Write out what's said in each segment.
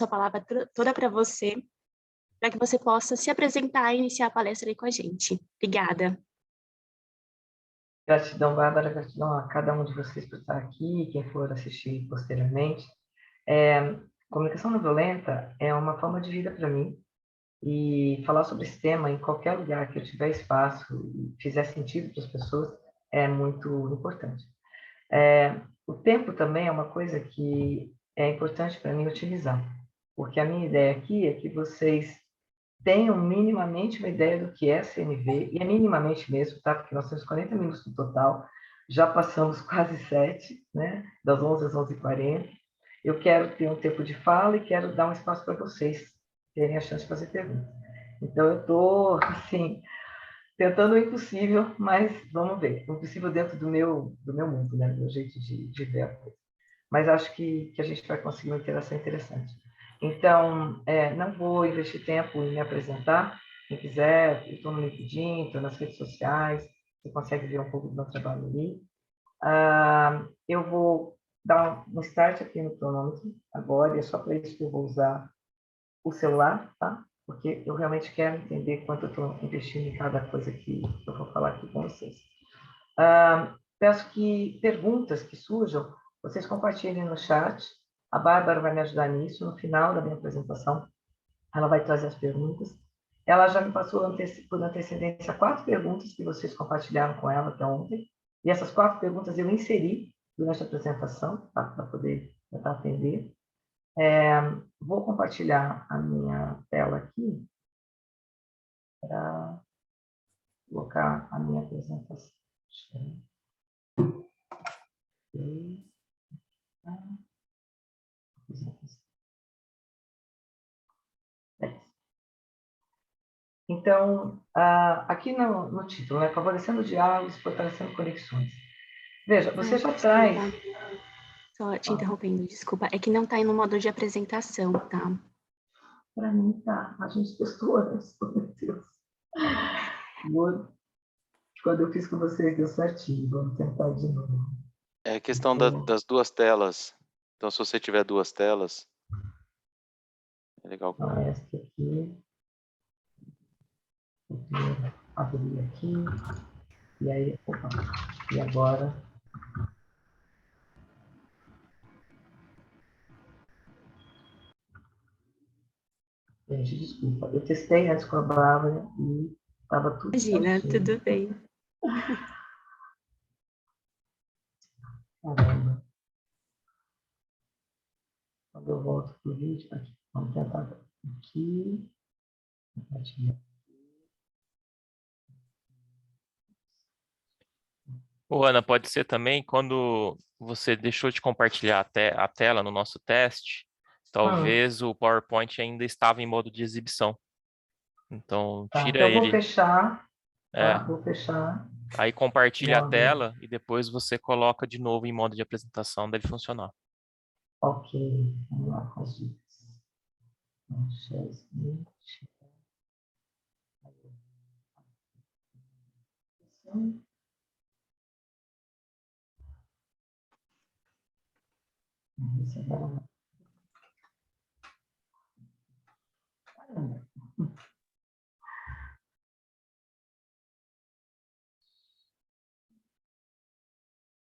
a palavra toda para você, para que você possa se apresentar e iniciar a palestra aí com a gente. Obrigada. Gratidão, Bárbara, gratidão a cada um de vocês por estar aqui, quem for assistir posteriormente. Comunicação não violenta é uma forma de vida para mim, e falar sobre esse tema em qualquer lugar que eu tiver espaço e fizer sentido para as pessoas é muito importante. O tempo também é uma coisa que é importante para mim utilizar, porque a minha ideia aqui é que vocês tenham minimamente uma ideia do que é CNV, e é minimamente mesmo, tá? Porque nós temos 40 minutos no total, já passamos quase 7, né? Das 11 às 11h40. Eu quero ter um tempo de fala e quero dar um espaço para vocês terem a chance de fazer perguntas. Então, eu estou, assim, tentando o impossível, mas vamos ver. O impossível dentro do meu mundo, né? Do meu jeito de ver a coisa. Mas acho que a gente vai conseguir uma interação interessante. Então, não vou investir tempo em me apresentar. Quem quiser, eu estou no LinkedIn, estou nas redes sociais, você consegue ver um pouco do meu trabalho ali. Eu vou dar um start aqui no cronômetro agora, e é só para isso que eu vou usar o celular, tá? Porque eu realmente quero entender quanto eu estou investindo em cada coisa que eu vou falar aqui com vocês. Peço que perguntas que surjam, vocês compartilhem no chat. A Bárbara vai me ajudar nisso. No final da minha apresentação, ela vai trazer as perguntas. Ela já me passou por antecedência 4 perguntas que vocês compartilharam com ela até ontem. E essas 4 perguntas eu inseri durante a apresentação, tá? Para poder tentar atender. Vou compartilhar a minha tela aqui para colocar a minha apresentação. Então, aqui no título, né, favorecendo diálogos, fortalecendo conexões. Veja, você já traz... Só te interrompendo, desculpa. É que não está aí no modo de apresentação, tá? Para mim, tá. A gente testou antes, meu Deus. Quando eu fiz com vocês, deu certinho. Vamos tentar de novo. É questão das duas telas. Então, se você tiver duas telas, é legal. Então, esta aqui. Vou abrir aqui. E aí, opa. E agora... Gente, desculpa. Eu testei antes com a Bárbara e estava tudo Imagina, certinho. tudo bem. Caramba. Quando eu volto para o vídeo, aqui, vamos tentar aqui. Ô, Ana, pode ser também quando você deixou de compartilhar a tela no nosso teste, talvez o PowerPoint ainda estava em modo de exibição. Então, Tá, tira então eu vou ele. fechar. É. Tá? Vou fechar. Aí compartilha a tela e depois você coloca de novo em modo de apresentação, deve funcionar. Ok, vamos lá com as dicas.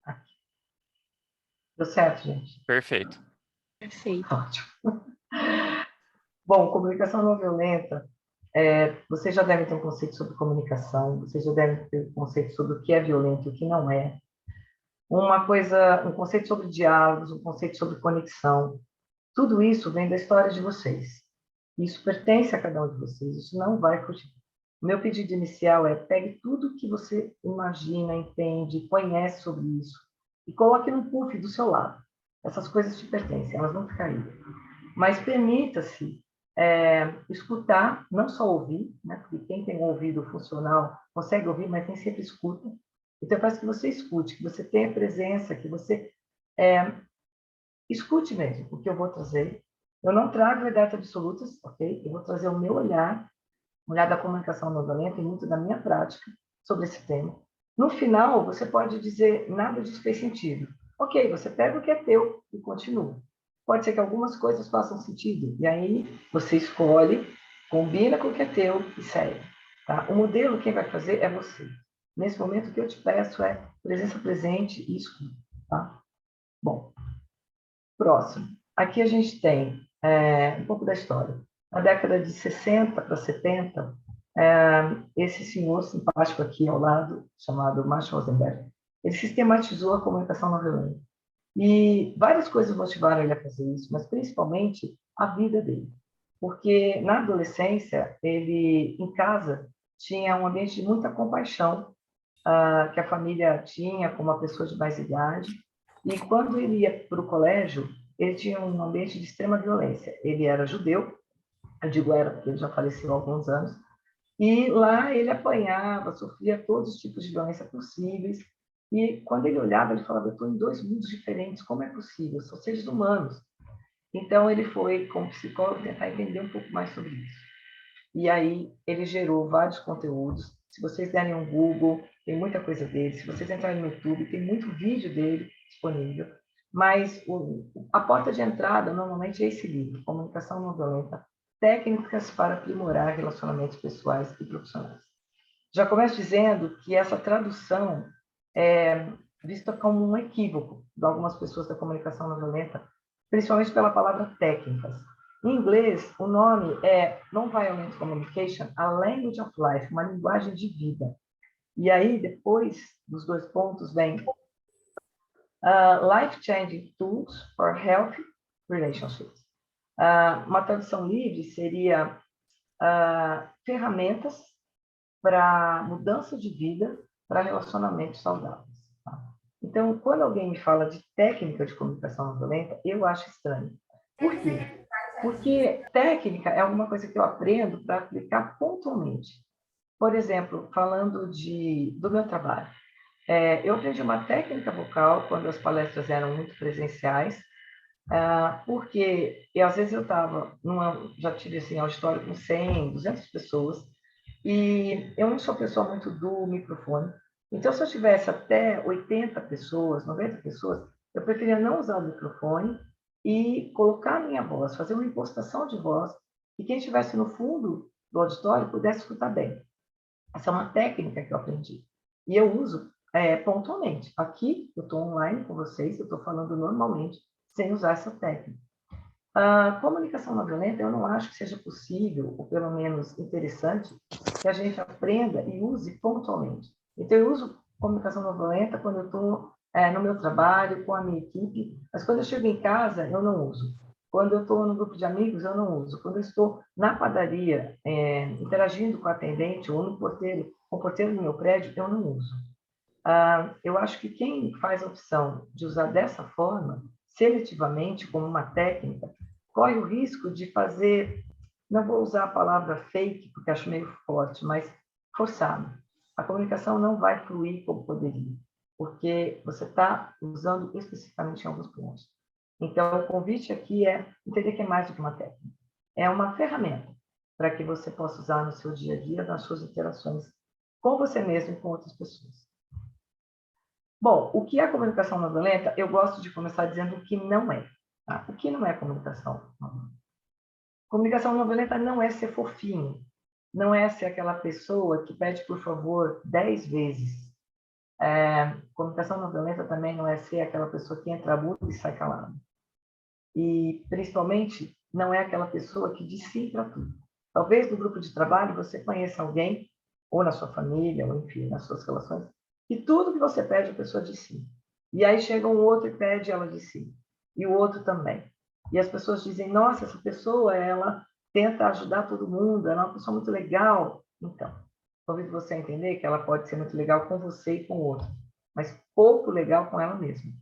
Aqui. Deu certo, gente? Perfeito. Perfeito. Ótimo. Bom, comunicação não violenta, vocês já devem ter um conceito sobre comunicação, vocês já devem ter um conceito sobre o que é violento e o que não é. Um conceito sobre diálogos, um conceito sobre conexão. Tudo isso vem da história de vocês. Isso pertence a cada um de vocês, isso não vai fugir. O meu pedido inicial é: pegue tudo que você imagina, entende, conhece sobre isso e coloque no puff do seu lado. Essas coisas te pertencem, elas vão ficar aí. Mas permita-se escutar, não só ouvir, né? Porque quem tem um ouvido funcional consegue ouvir, mas nem sempre escuta. Então, eu peço que você escute, que você tenha presença, que você escute mesmo o que eu vou trazer. Eu não trago verdades absolutas, ok? Eu vou trazer o meu olhar da comunicação não violenta e muito da minha prática sobre esse tema. No final, você pode dizer: nada disso fez sentido. Ok, você pega o que é teu e continua. pode ser que algumas coisas façam sentido. E aí você escolhe, combina com o que é teu e segue. Tá? O modelo, quem vai fazer é você. Nesse momento, o que eu te peço é presença presente e escuta. Tá? Bom, próximo. Aqui a gente tem um pouco da história. Na década de 60 para 70, esse senhor simpático aqui ao lado, chamado Max Rosenberg, ele sistematizou a comunicação não violenta. E várias coisas motivaram ele a fazer isso, mas principalmente a vida dele. Porque na adolescência, ele, em casa, tinha um ambiente de muita compaixão que a família tinha com uma pessoa de mais idade. E quando ele ia para o colégio, ele tinha um ambiente de extrema violência. Ele era judeu, eu digo era porque ele já faleceu há alguns anos, e lá ele apanhava, sofria todos os tipos de violência possíveis. E quando ele olhava, ele falava: eu estou em 2 mundos diferentes, como é possível? São seres humanos. Então, ele foi, como psicólogo, tentar entender um pouco mais sobre isso. E aí, ele gerou vários conteúdos. Se vocês derem um Google, tem muita coisa dele. Se vocês entrarem no YouTube, tem muito vídeo dele disponível. Mas a porta de entrada, normalmente, é esse livro, Comunicação Não Violenta, Técnicas para Aprimorar Relacionamentos Pessoais e Profissionais. Já começo dizendo que essa tradução é vista como um equívoco de algumas pessoas da comunicação não violenta, principalmente pela palavra técnicas. Em inglês, o nome é Non-Violent Communication, a Language of Life, uma linguagem de vida. E aí, depois dos 2 pontos, vem Life-Changing Tools for Healthy Relationships. Uma tradução livre seria ferramentas para mudança de vida, para relacionamentos saudáveis. Tá? Então, quando alguém me fala de técnica de comunicação não violenta, eu acho estranho. Por quê? Porque técnica é alguma coisa que eu aprendo para aplicar pontualmente. Por exemplo, falando do meu trabalho. Eu aprendi uma técnica vocal quando as palestras eram muito presenciais, porque às vezes eu estava, já tive assim, auditório com 100, 200 pessoas, e eu não sou pessoa muito do microfone. Então, se eu tivesse até 80 pessoas, 90 pessoas, eu preferia não usar o microfone e colocar a minha voz, fazer uma impostação de voz, e quem estivesse no fundo do auditório pudesse escutar bem. Essa é uma técnica que eu aprendi. E eu uso pontualmente. Aqui, eu estou online com vocês, eu estou falando normalmente, sem usar essa técnica. A comunicação não violenta, eu não acho que seja possível, ou pelo menos interessante, que a gente aprenda e use pontualmente. Então, eu uso comunicação não violenta quando eu estou no meu trabalho, com a minha equipe, mas quando eu chego em casa, eu não uso. Quando eu estou no grupo de amigos, eu não uso. Quando eu estou na padaria, interagindo com a atendente ou no porteiro, com o porteiro do meu prédio, eu não uso. Eu acho que quem faz a opção de usar dessa forma, seletivamente, como uma técnica, corre o risco de fazer, não vou usar a palavra fake, porque acho meio forte, mas forçado. A comunicação não vai fluir como poderia, porque você está usando especificamente em alguns pontos. Então, o convite aqui é entender que é mais do que uma técnica. É uma ferramenta para que você possa usar no seu dia a dia, nas suas interações com você mesmo e com outras pessoas. Bom, o que é comunicação não violenta? Eu gosto de começar dizendo o que não é. Tá? O que não é comunicação não violenta? Comunicação não violenta não é ser fofinho, não é ser aquela pessoa que pede por favor 10 vezes. Comunicação não violenta também não é ser aquela pessoa que entra mudo e sai calado. E, principalmente, não é aquela pessoa que diz sim para tudo. Talvez no grupo de trabalho você conheça alguém, ou na sua família, ou enfim, nas suas relações, e tudo que você pede, a pessoa diz sim. E aí chega um outro e pede, ela diz sim. E o outro também. E as pessoas dizem, nossa, essa pessoa, ela tenta ajudar todo mundo, ela é uma pessoa muito legal. Então, talvez você entender que ela pode ser muito legal com você e com o outro, mas pouco legal com ela mesma.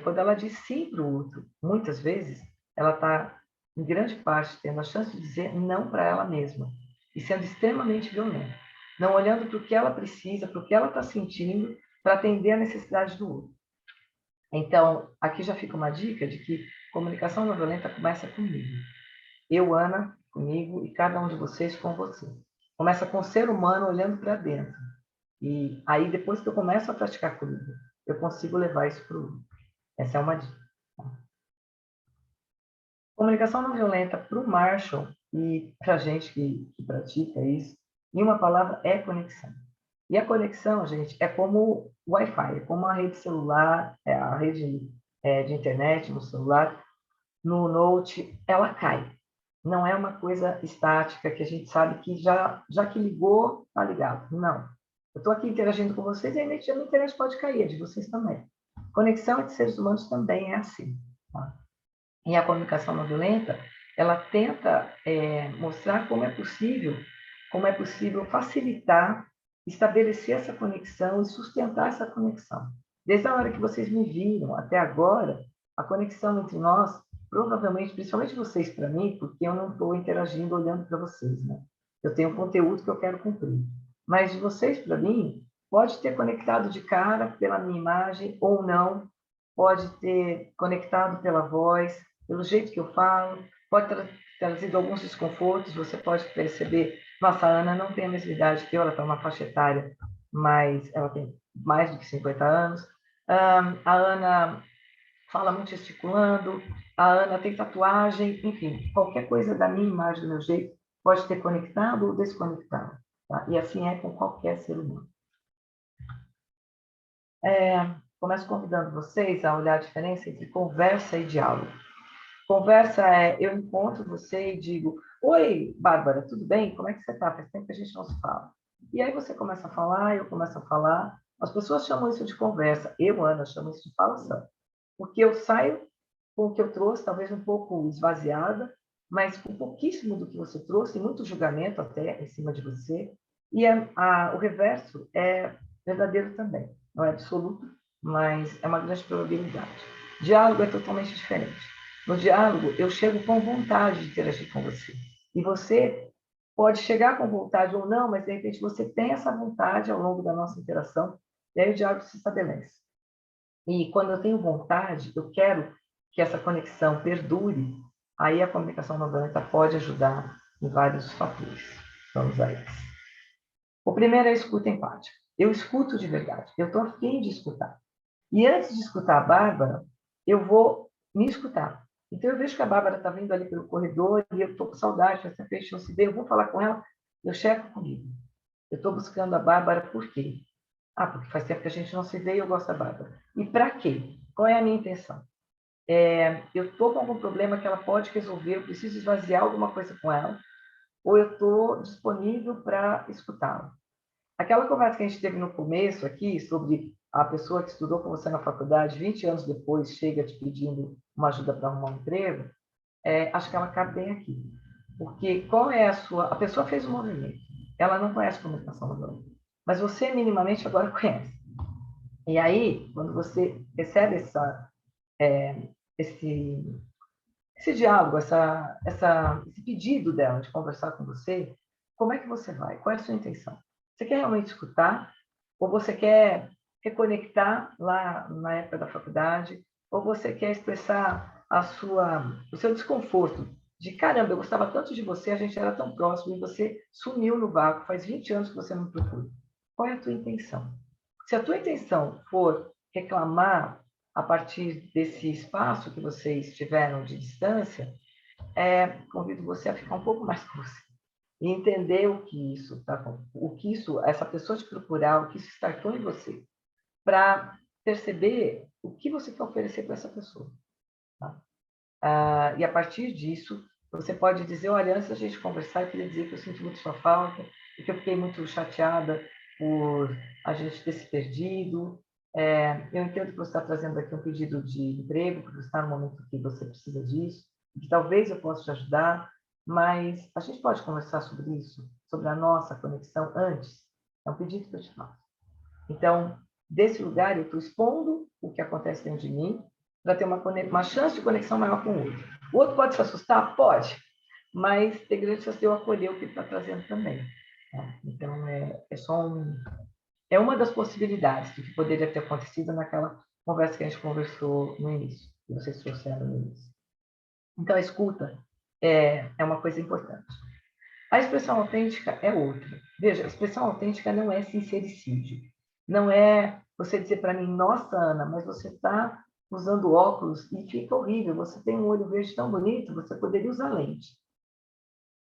Quando ela diz sim para o outro, muitas vezes, ela está, em grande parte, tendo a chance de dizer não para ela mesma, e sendo extremamente violenta, não olhando para o que ela precisa, para o que ela está sentindo, para atender a necessidade do outro. Então, aqui já fica uma dica de que comunicação não violenta começa comigo. Eu, Ana, comigo, e cada um de vocês com você. Começa com o ser humano olhando para dentro. E aí, depois que eu começo a praticar comigo, eu consigo levar isso para o outro. Essa é uma dica. Comunicação não violenta para o Marshall e para a gente que pratica isso, em uma palavra, é conexão. E a conexão, gente, é como o Wi-Fi, é como a rede celular, a rede de internet no celular, no Note, ela cai. Não é uma coisa estática que a gente sabe que já que ligou, está ligado. Não. Eu estou aqui interagindo com vocês e a minha internet pode cair, a de vocês também. Conexão entre seres humanos também é assim. Tá? E a comunicação não violenta, ela tenta mostrar como é possível facilitar, estabelecer essa conexão e sustentar essa conexão. Desde a hora que vocês me viram até agora, a conexão entre nós, provavelmente, principalmente vocês para mim, porque eu não estou interagindo olhando para vocês, né? Eu tenho um conteúdo que eu quero cumprir. Mas de vocês para mim, pode ter conectado de cara pela minha imagem ou não, pode ter conectado pela voz, pelo jeito que eu falo, pode ter trazido alguns desconfortos, você pode perceber, nossa, a Ana não tem a mesma idade que eu, ela está numa faixa etária, mas ela tem mais do que 50 anos. A Ana fala muito gesticulando, a Ana tem tatuagem, enfim, qualquer coisa da minha imagem, do meu jeito, pode ter conectado ou desconectado. Tá? E assim é com qualquer ser humano. Começo convidando vocês a olhar a diferença entre conversa e diálogo. Conversa eu encontro você e digo, oi, Bárbara, tudo bem? Como é que você está? Faz tempo que a gente não se fala. E aí você começa a falar, eu começo a falar. As pessoas chamam isso de conversa. Eu, Ana, chamo isso de falação. Porque eu saio com o que eu trouxe, talvez um pouco esvaziada, mas com pouquíssimo do que você trouxe, muito julgamento até em cima de você. E o reverso é verdadeiro também. Não é absoluto, mas é uma grande probabilidade. Diálogo é totalmente diferente. No diálogo, eu chego com vontade de interagir com você. E você pode chegar com vontade ou não, mas de repente você tem essa vontade ao longo da nossa interação, e aí o diálogo se estabelece. E quando eu tenho vontade, eu quero que essa conexão perdure, aí a comunicação não violenta pode ajudar em vários fatores. Vamos a eles. O primeiro é a escuta empática. Eu escuto de verdade, eu estou a fim de escutar. E antes de escutar a Bárbara, eu vou me escutar. Então, eu vejo que a Bárbara está vindo ali pelo corredor e eu estou com saudade, faz tempo que a gente não se vê, eu vou falar com ela, eu checo comigo. Eu estou buscando a Bárbara por quê? Porque faz tempo que a gente não se vê e eu gosto da Bárbara. E para quê? Qual é a minha intenção? Eu estou com algum problema que ela pode resolver, eu preciso esvaziar alguma coisa com ela, ou eu estou disponível para escutá-la. Aquela conversa que a gente teve no começo aqui, sobre a pessoa que estudou com você na faculdade, 20 anos depois, chega te pedindo uma ajuda para arrumar um emprego, acho que ela cabe bem aqui. Porque qual é a sua... A pessoa fez um movimento, ela não conhece comunicação não violenta, mas você minimamente agora conhece. E aí, quando você recebe esse diálogo, esse pedido dela de conversar com você, como é que você vai? Qual é a sua intenção? Você quer realmente escutar? Ou você quer reconectar lá na época da faculdade? Ou você quer expressar o seu desconforto de, caramba, eu gostava tanto de você, a gente era tão próximo e você sumiu no vácuo, faz 20 anos que você não me procura. Qual é a tua intenção? Se a tua intenção for reclamar a partir desse espaço que vocês tiveram de distância, convido você a ficar um pouco mais com você e entender essa pessoa te procurar, o que isso startou em você, para perceber o que você quer oferecer para essa pessoa. Tá? E a partir disso, você pode dizer, olha, antes da gente conversar, eu queria dizer que eu sinto muito sua falta, e que eu fiquei muito chateada por a gente ter se perdido. Eu entendo que você está trazendo aqui um pedido de emprego, porque você está no momento que você precisa disso, e que talvez eu possa te ajudar, mas a gente pode conversar sobre isso, sobre a nossa conexão antes? É um pedido que eu te faço. Então, desse lugar, eu estou expondo o que acontece dentro de mim, para ter uma chance de conexão maior com o outro. O outro pode se assustar? Pode, mas tem grande chance de eu acolher o que ele está trazendo também. Tá? Então, é uma das possibilidades do que poderia ter acontecido naquela conversa que a gente conversou no início, que vocês trouxeram no início. Então, a escuta é uma coisa importante. A expressão autêntica é outra. Veja, a expressão autêntica não é sincericídio. Não é você dizer para mim, nossa, Ana, mas você está usando óculos e fica horrível. Você tem um olho verde tão bonito, você poderia usar lente.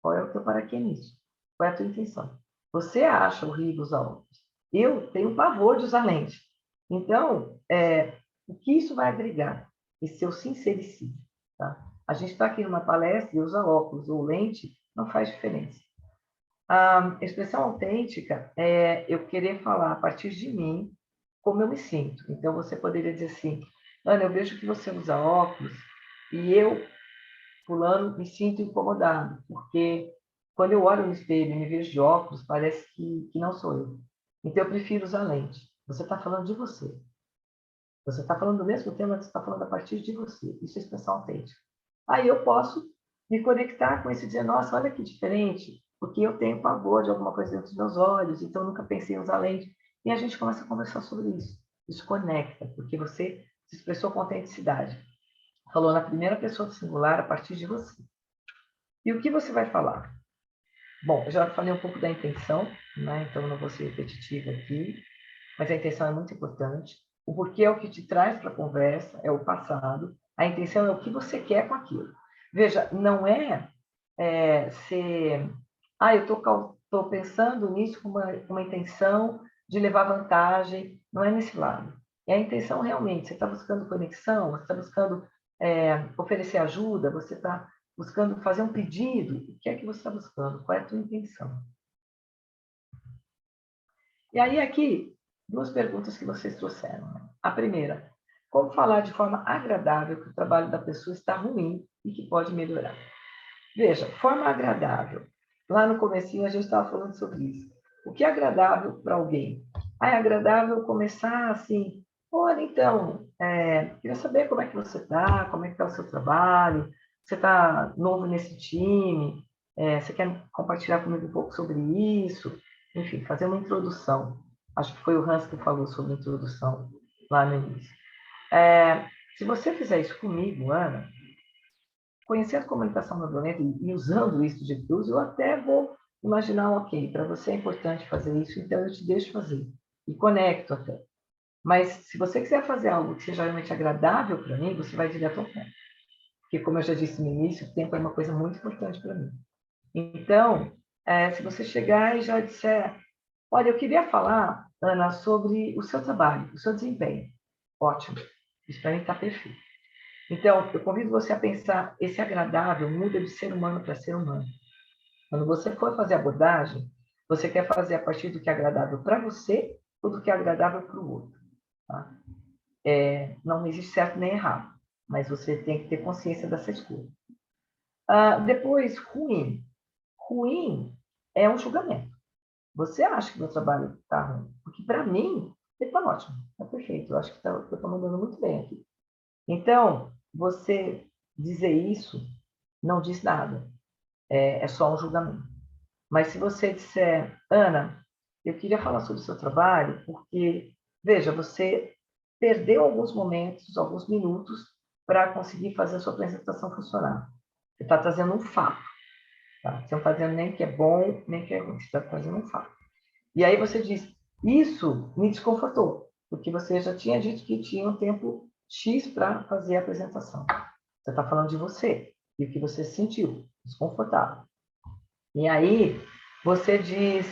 Qual é o teu para quê nisso? Qual é a tua intenção? Você acha horrível usar óculos. Eu tenho pavor de usar lente. Então, o que isso vai agregar? Esse seu sincericídio. Tá? A gente está aqui numa palestra e usa óculos ou lente, não faz diferença. A expressão autêntica é eu querer falar a partir de mim como eu me sinto. Então, você poderia dizer assim, Ana, eu vejo que você usa óculos e eu, fulano, me sinto incomodado, porque quando eu olho no espelho e me vejo de óculos, parece que não sou eu. Então, eu prefiro usar lente. Você está falando de você. Você está falando do mesmo tema que você está falando a partir de você. Isso é expressão autêntica. Aí eu posso me conectar com esse dizer, nossa, olha que diferente, porque eu tenho pavor de alguma coisa dentro dos meus olhos, então eu nunca pensei em usar lente. E a gente começa a conversar sobre isso. Isso conecta, porque você se expressou com autenticidade. Falou na primeira pessoa do singular a partir de você. E o que você vai falar? Bom, eu já falei um pouco da intenção, né? Então eu não vou ser repetitiva aqui, mas a intenção é muito importante. O porquê é o que te traz para a conversa, é o passado. A intenção é o que você quer com aquilo. Veja, não é, ser... eu estou pensando nisso com uma intenção de levar vantagem. Não é nesse lado. É a intenção realmente. Você está buscando conexão, você está buscando oferecer ajuda, você está buscando fazer um pedido. O que é que você está buscando? Qual é a tua intenção? E aí, aqui, duas perguntas que vocês trouxeram. Né? A primeira, como falar de forma agradável que o trabalho da pessoa está ruim e que pode melhorar? Veja, forma agradável. Lá no comecinho a gente estava falando sobre isso. O que é agradável para alguém? É agradável começar assim, olha, então, queria saber como é que você está, como é que está o seu trabalho, você está novo nesse time, você quer compartilhar comigo um pouco sobre isso? Enfim, fazer uma introdução. Acho que foi o Hans que falou sobre introdução lá no início. Se você fizer isso comigo, Ana, conhecendo comunicação não violenta e usando isso de uso, eu até vou imaginar, ok, para você é importante fazer isso, então eu te deixo fazer. E conecto até. Mas se você quiser fazer algo que seja realmente agradável para mim, você vai direto ao ponto. Porque, como eu já disse no início, o tempo é uma coisa muito importante para mim. Então, se você chegar e já disser, olha, eu queria falar, Ana, sobre o seu trabalho, o seu desempenho. Ótimo. Isso para mim está perfeito. Então, eu convido você a pensar, esse agradável muda de ser humano para ser humano. Quando você for fazer abordagem, você quer fazer a partir do que é agradável para você ou do que é agradável para o outro. Tá? Não existe certo nem errado, mas você tem que ter consciência dessa escolha. Depois, ruim. Ruim é um julgamento. Você acha que meu trabalho está ruim? Porque, para mim, ele está ótimo, está perfeito. Eu acho que eu estou mandando muito bem aqui. Então, você dizer isso não diz nada. É só um julgamento. Mas se você disser, Ana, eu queria falar sobre o seu trabalho, porque, veja, você perdeu alguns momentos, alguns minutos, para conseguir fazer a sua apresentação funcionar. Você está trazendo um fato. Tá? Você não está dizendo nem que é bom, nem que é ruim. Você está trazendo um fato. E aí você diz, isso me desconfortou, porque você já tinha dito que tinha um tempo X para fazer a apresentação. Você está falando de você e o que você sentiu, desconfortável. E aí você diz,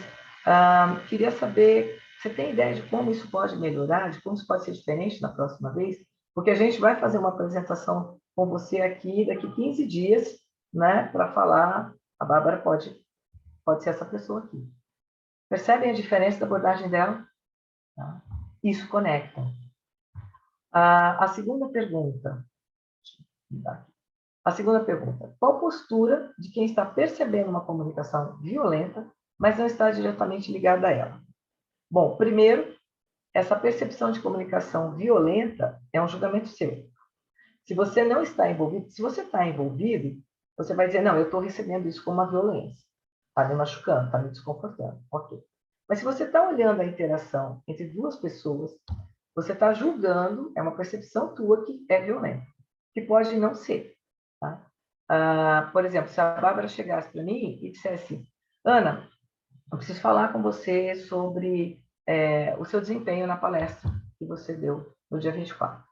queria saber, você tem ideia de como isso pode melhorar, de como isso pode ser diferente na próxima vez? Porque a gente vai fazer uma apresentação com você aqui daqui 15 dias, né, para falar, a Bárbara pode ser essa pessoa aqui. Percebem a diferença da abordagem dela? Tá? Isso conecta. A segunda pergunta. Qual postura de quem está percebendo uma comunicação violenta, mas não está diretamente ligada a ela? Bom, primeiro, essa percepção de comunicação violenta é um julgamento seu. Se você não está envolvido, se você está envolvido, você vai dizer, não, eu estou recebendo isso como uma violência. Está me machucando, está me desconfortando. Ok. Mas se você está olhando a interação entre duas pessoas, você está julgando, é uma percepção tua que é violenta, que pode não ser. Tá? Por exemplo, se a Bárbara chegasse para mim e dissesse, Ana, eu preciso falar com você sobre o seu desempenho na palestra que você deu no dia 24.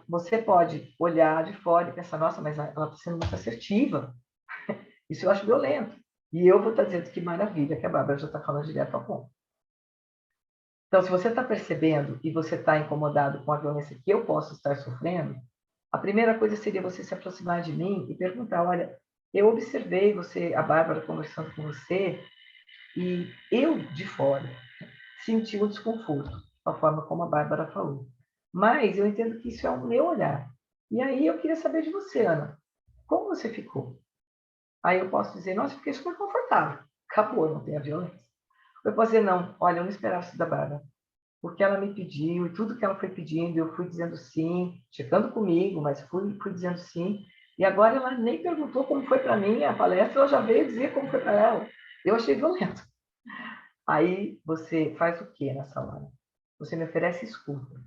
Você pode olhar de fora e pensar, nossa, mas ela está sendo muito assertiva. Isso eu acho violento. E eu vou estar dizendo que maravilha, que a Bárbara já está falando direto ao ponto. Então, se você está percebendo e você está incomodado com a violência que eu posso estar sofrendo, a primeira coisa seria você se aproximar de mim e perguntar, olha, eu observei você, a Bárbara, conversando com você, e eu, de fora, senti um desconforto com a forma como a Bárbara falou. Mas eu entendo que isso é o meu olhar. E aí eu queria saber de você, Ana, como você ficou? Aí eu posso dizer, nossa, eu fiquei super confortável. Acabou, não tem a violência. Eu posso dizer, não, olha, eu não esperava isso da Bárbara. Porque ela me pediu, e tudo que ela foi pedindo, eu fui dizendo sim, checando comigo, mas fui dizendo sim. E agora ela nem perguntou como foi para mim a palestra, ela já veio dizer como foi para ela. Eu achei violento. Aí você faz o quê nessa hora? Você me oferece escuta.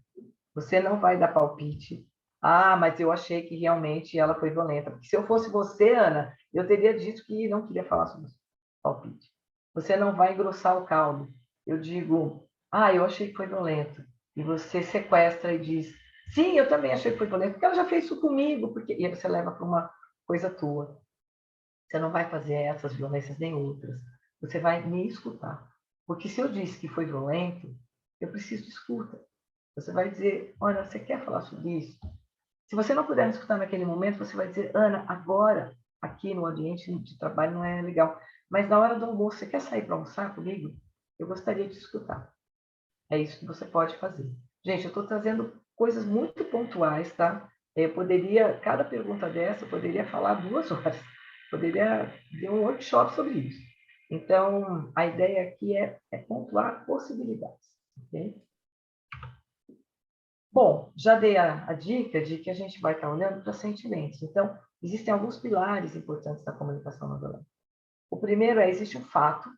Você não vai dar palpite. Ah, mas eu achei que realmente ela foi violenta. Porque se eu fosse você, Ana, eu teria dito que não queria falar sobre palpite. Você não vai engrossar o caldo. Eu digo, eu achei que foi violento. E você sequestra e diz, sim, eu também achei que foi violento, porque ela já fez isso comigo. E aí você leva para uma coisa tua. Você não vai fazer essas violências nem outras. Você vai me escutar. Porque se eu disse que foi violento, eu preciso de escuta. Você vai dizer, olha, você quer falar sobre isso? Se você não puder me escutar naquele momento, você vai dizer, Ana, agora, aqui no ambiente de trabalho não é legal. Mas na hora do almoço, você quer sair para almoçar comigo? Eu gostaria de escutar. É isso que você pode fazer. Gente, eu estou trazendo coisas muito pontuais, tá? Cada pergunta dessa, eu poderia falar 2 horas. Poderia ter um workshop sobre isso. Então, a ideia aqui é pontuar possibilidades, ok? Bom, já dei a dica de que a gente vai estar olhando para sentimentos. Então, existem alguns pilares importantes da comunicação não violenta. O primeiro existe um fato,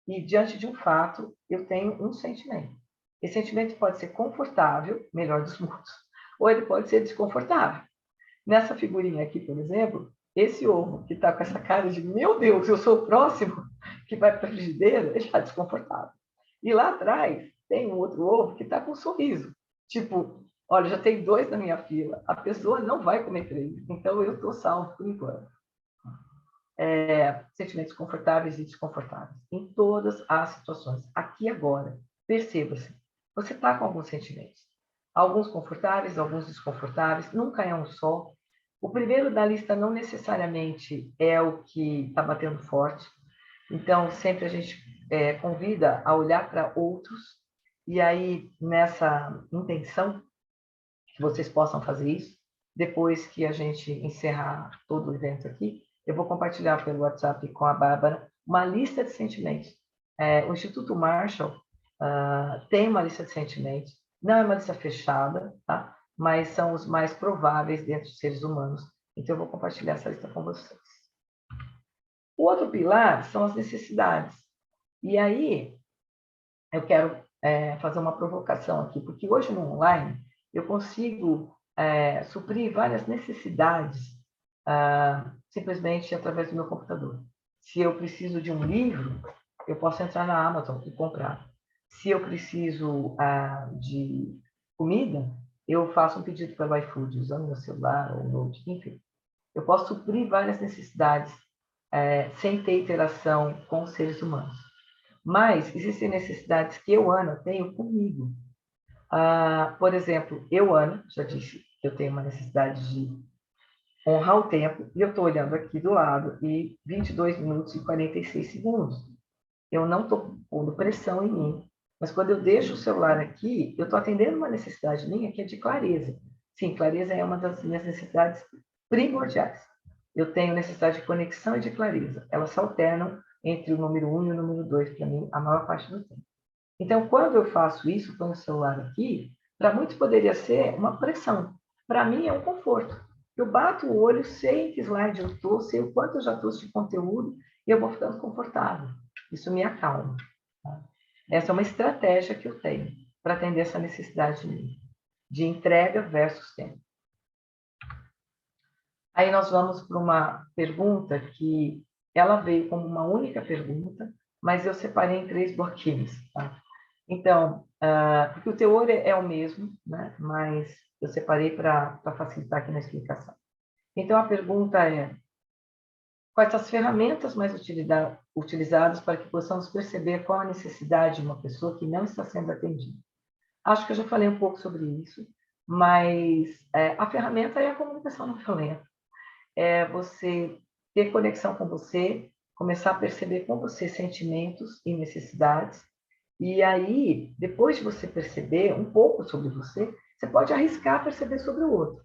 e diante de um fato, eu tenho um sentimento. Esse sentimento pode ser confortável, melhor dos mundos, ou ele pode ser desconfortável. Nessa figurinha aqui, por exemplo, esse ovo que está com essa cara de, meu Deus, eu sou o próximo que vai para a frigideira, ele está desconfortável. E lá atrás tem um outro ovo que está com um sorriso. Tipo, olha, já tem 2 na minha fila, a pessoa não vai comer 3, então eu estou salvo por enquanto. Sentimentos confortáveis e desconfortáveis, em todas as situações. Aqui agora, perceba-se, você está com alguns sentimentos. Alguns confortáveis, alguns desconfortáveis, nunca é um só. O primeiro da lista não necessariamente é o que está batendo forte. Então, sempre a gente convida a olhar para outros, e aí, nessa intenção, que vocês possam fazer isso, depois que a gente encerrar todo o evento aqui, eu vou compartilhar pelo WhatsApp com a Bárbara uma lista de sentimentos. O Instituto Marshall tem uma lista de sentimentos, não é uma lista fechada, tá? Mas são os mais prováveis dentro dos seres humanos. Então, eu vou compartilhar essa lista com vocês. O outro pilar são as necessidades. E aí, eu quero fazer uma provocação aqui, porque hoje no online eu consigo suprir várias necessidades simplesmente através do meu computador. Se eu preciso de um livro, eu posso entrar na Amazon e comprar. Se eu preciso de comida, eu faço um pedido pelo iFood, usando meu celular ou notebook, enfim. Eu posso suprir várias necessidades sem ter interação com os seres humanos. Mas existem necessidades que eu, Ana, tenho comigo. Por exemplo, eu, Ana, já disse que eu tenho uma necessidade de honrar o tempo, e eu estou olhando aqui do lado, e 22 minutos e 46 segundos. Eu não estou pondo pressão em mim, mas quando eu deixo o celular aqui, eu estou atendendo uma necessidade minha que é de clareza. Sim, clareza é uma das minhas necessidades primordiais. Eu tenho necessidade de conexão e de clareza. Elas se alternam entre o número 1 e o número 2, para mim, a maior parte do tempo. Então, quando eu faço isso com o celular aqui, para muitos poderia ser uma pressão. Para mim, é um conforto. Eu bato o olho, sei em que slide eu estou, sei o quanto eu já trouxe de conteúdo, e eu vou ficando confortável. Isso me acalma. Tá? Essa é uma estratégia que eu tenho para atender essa necessidade minha, de entrega versus tempo. Aí nós vamos para uma pergunta que ela veio como uma única pergunta, mas eu separei em 3 bloquinhos. Tá? Então, porque o teor é o mesmo, né? Mas eu separei para facilitar aqui na explicação. Então, a pergunta é: quais as ferramentas mais utilizadas para que possamos perceber qual a necessidade de uma pessoa que não está sendo atendida? Acho que eu já falei um pouco sobre isso, mas a ferramenta é a comunicação não violenta. É você ter conexão com você, começar a perceber com você sentimentos e necessidades, e aí, depois de você perceber um pouco sobre você, você pode arriscar perceber sobre o outro.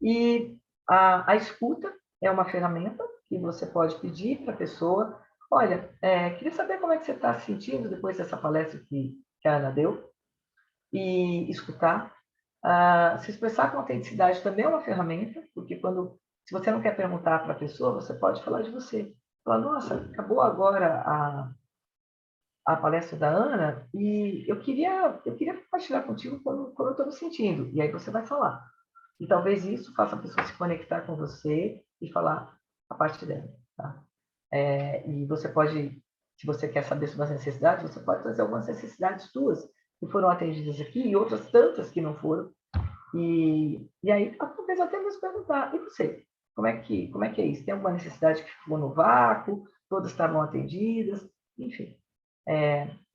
E a escuta é uma ferramenta que você pode pedir para a pessoa: olha, queria saber como é que você está se sentindo depois dessa palestra que a Ana deu, e escutar. Se expressar com autenticidade também é uma ferramenta, porque se você não quer perguntar para a pessoa, você pode falar de você. Falar: nossa, acabou agora a palestra da Ana e eu queria compartilhar contigo como eu estou me sentindo. E aí você vai falar. E talvez isso faça a pessoa se conectar com você e falar a parte dela. Tá? E você pode, se você quer saber sobre as necessidades, você pode trazer algumas necessidades suas que foram atendidas aqui e outras tantas que não foram. E aí, talvez até mesmo perguntar: e você? Como é que é isso? Tem alguma necessidade que ficou no vácuo? Todas estavam atendidas? Enfim,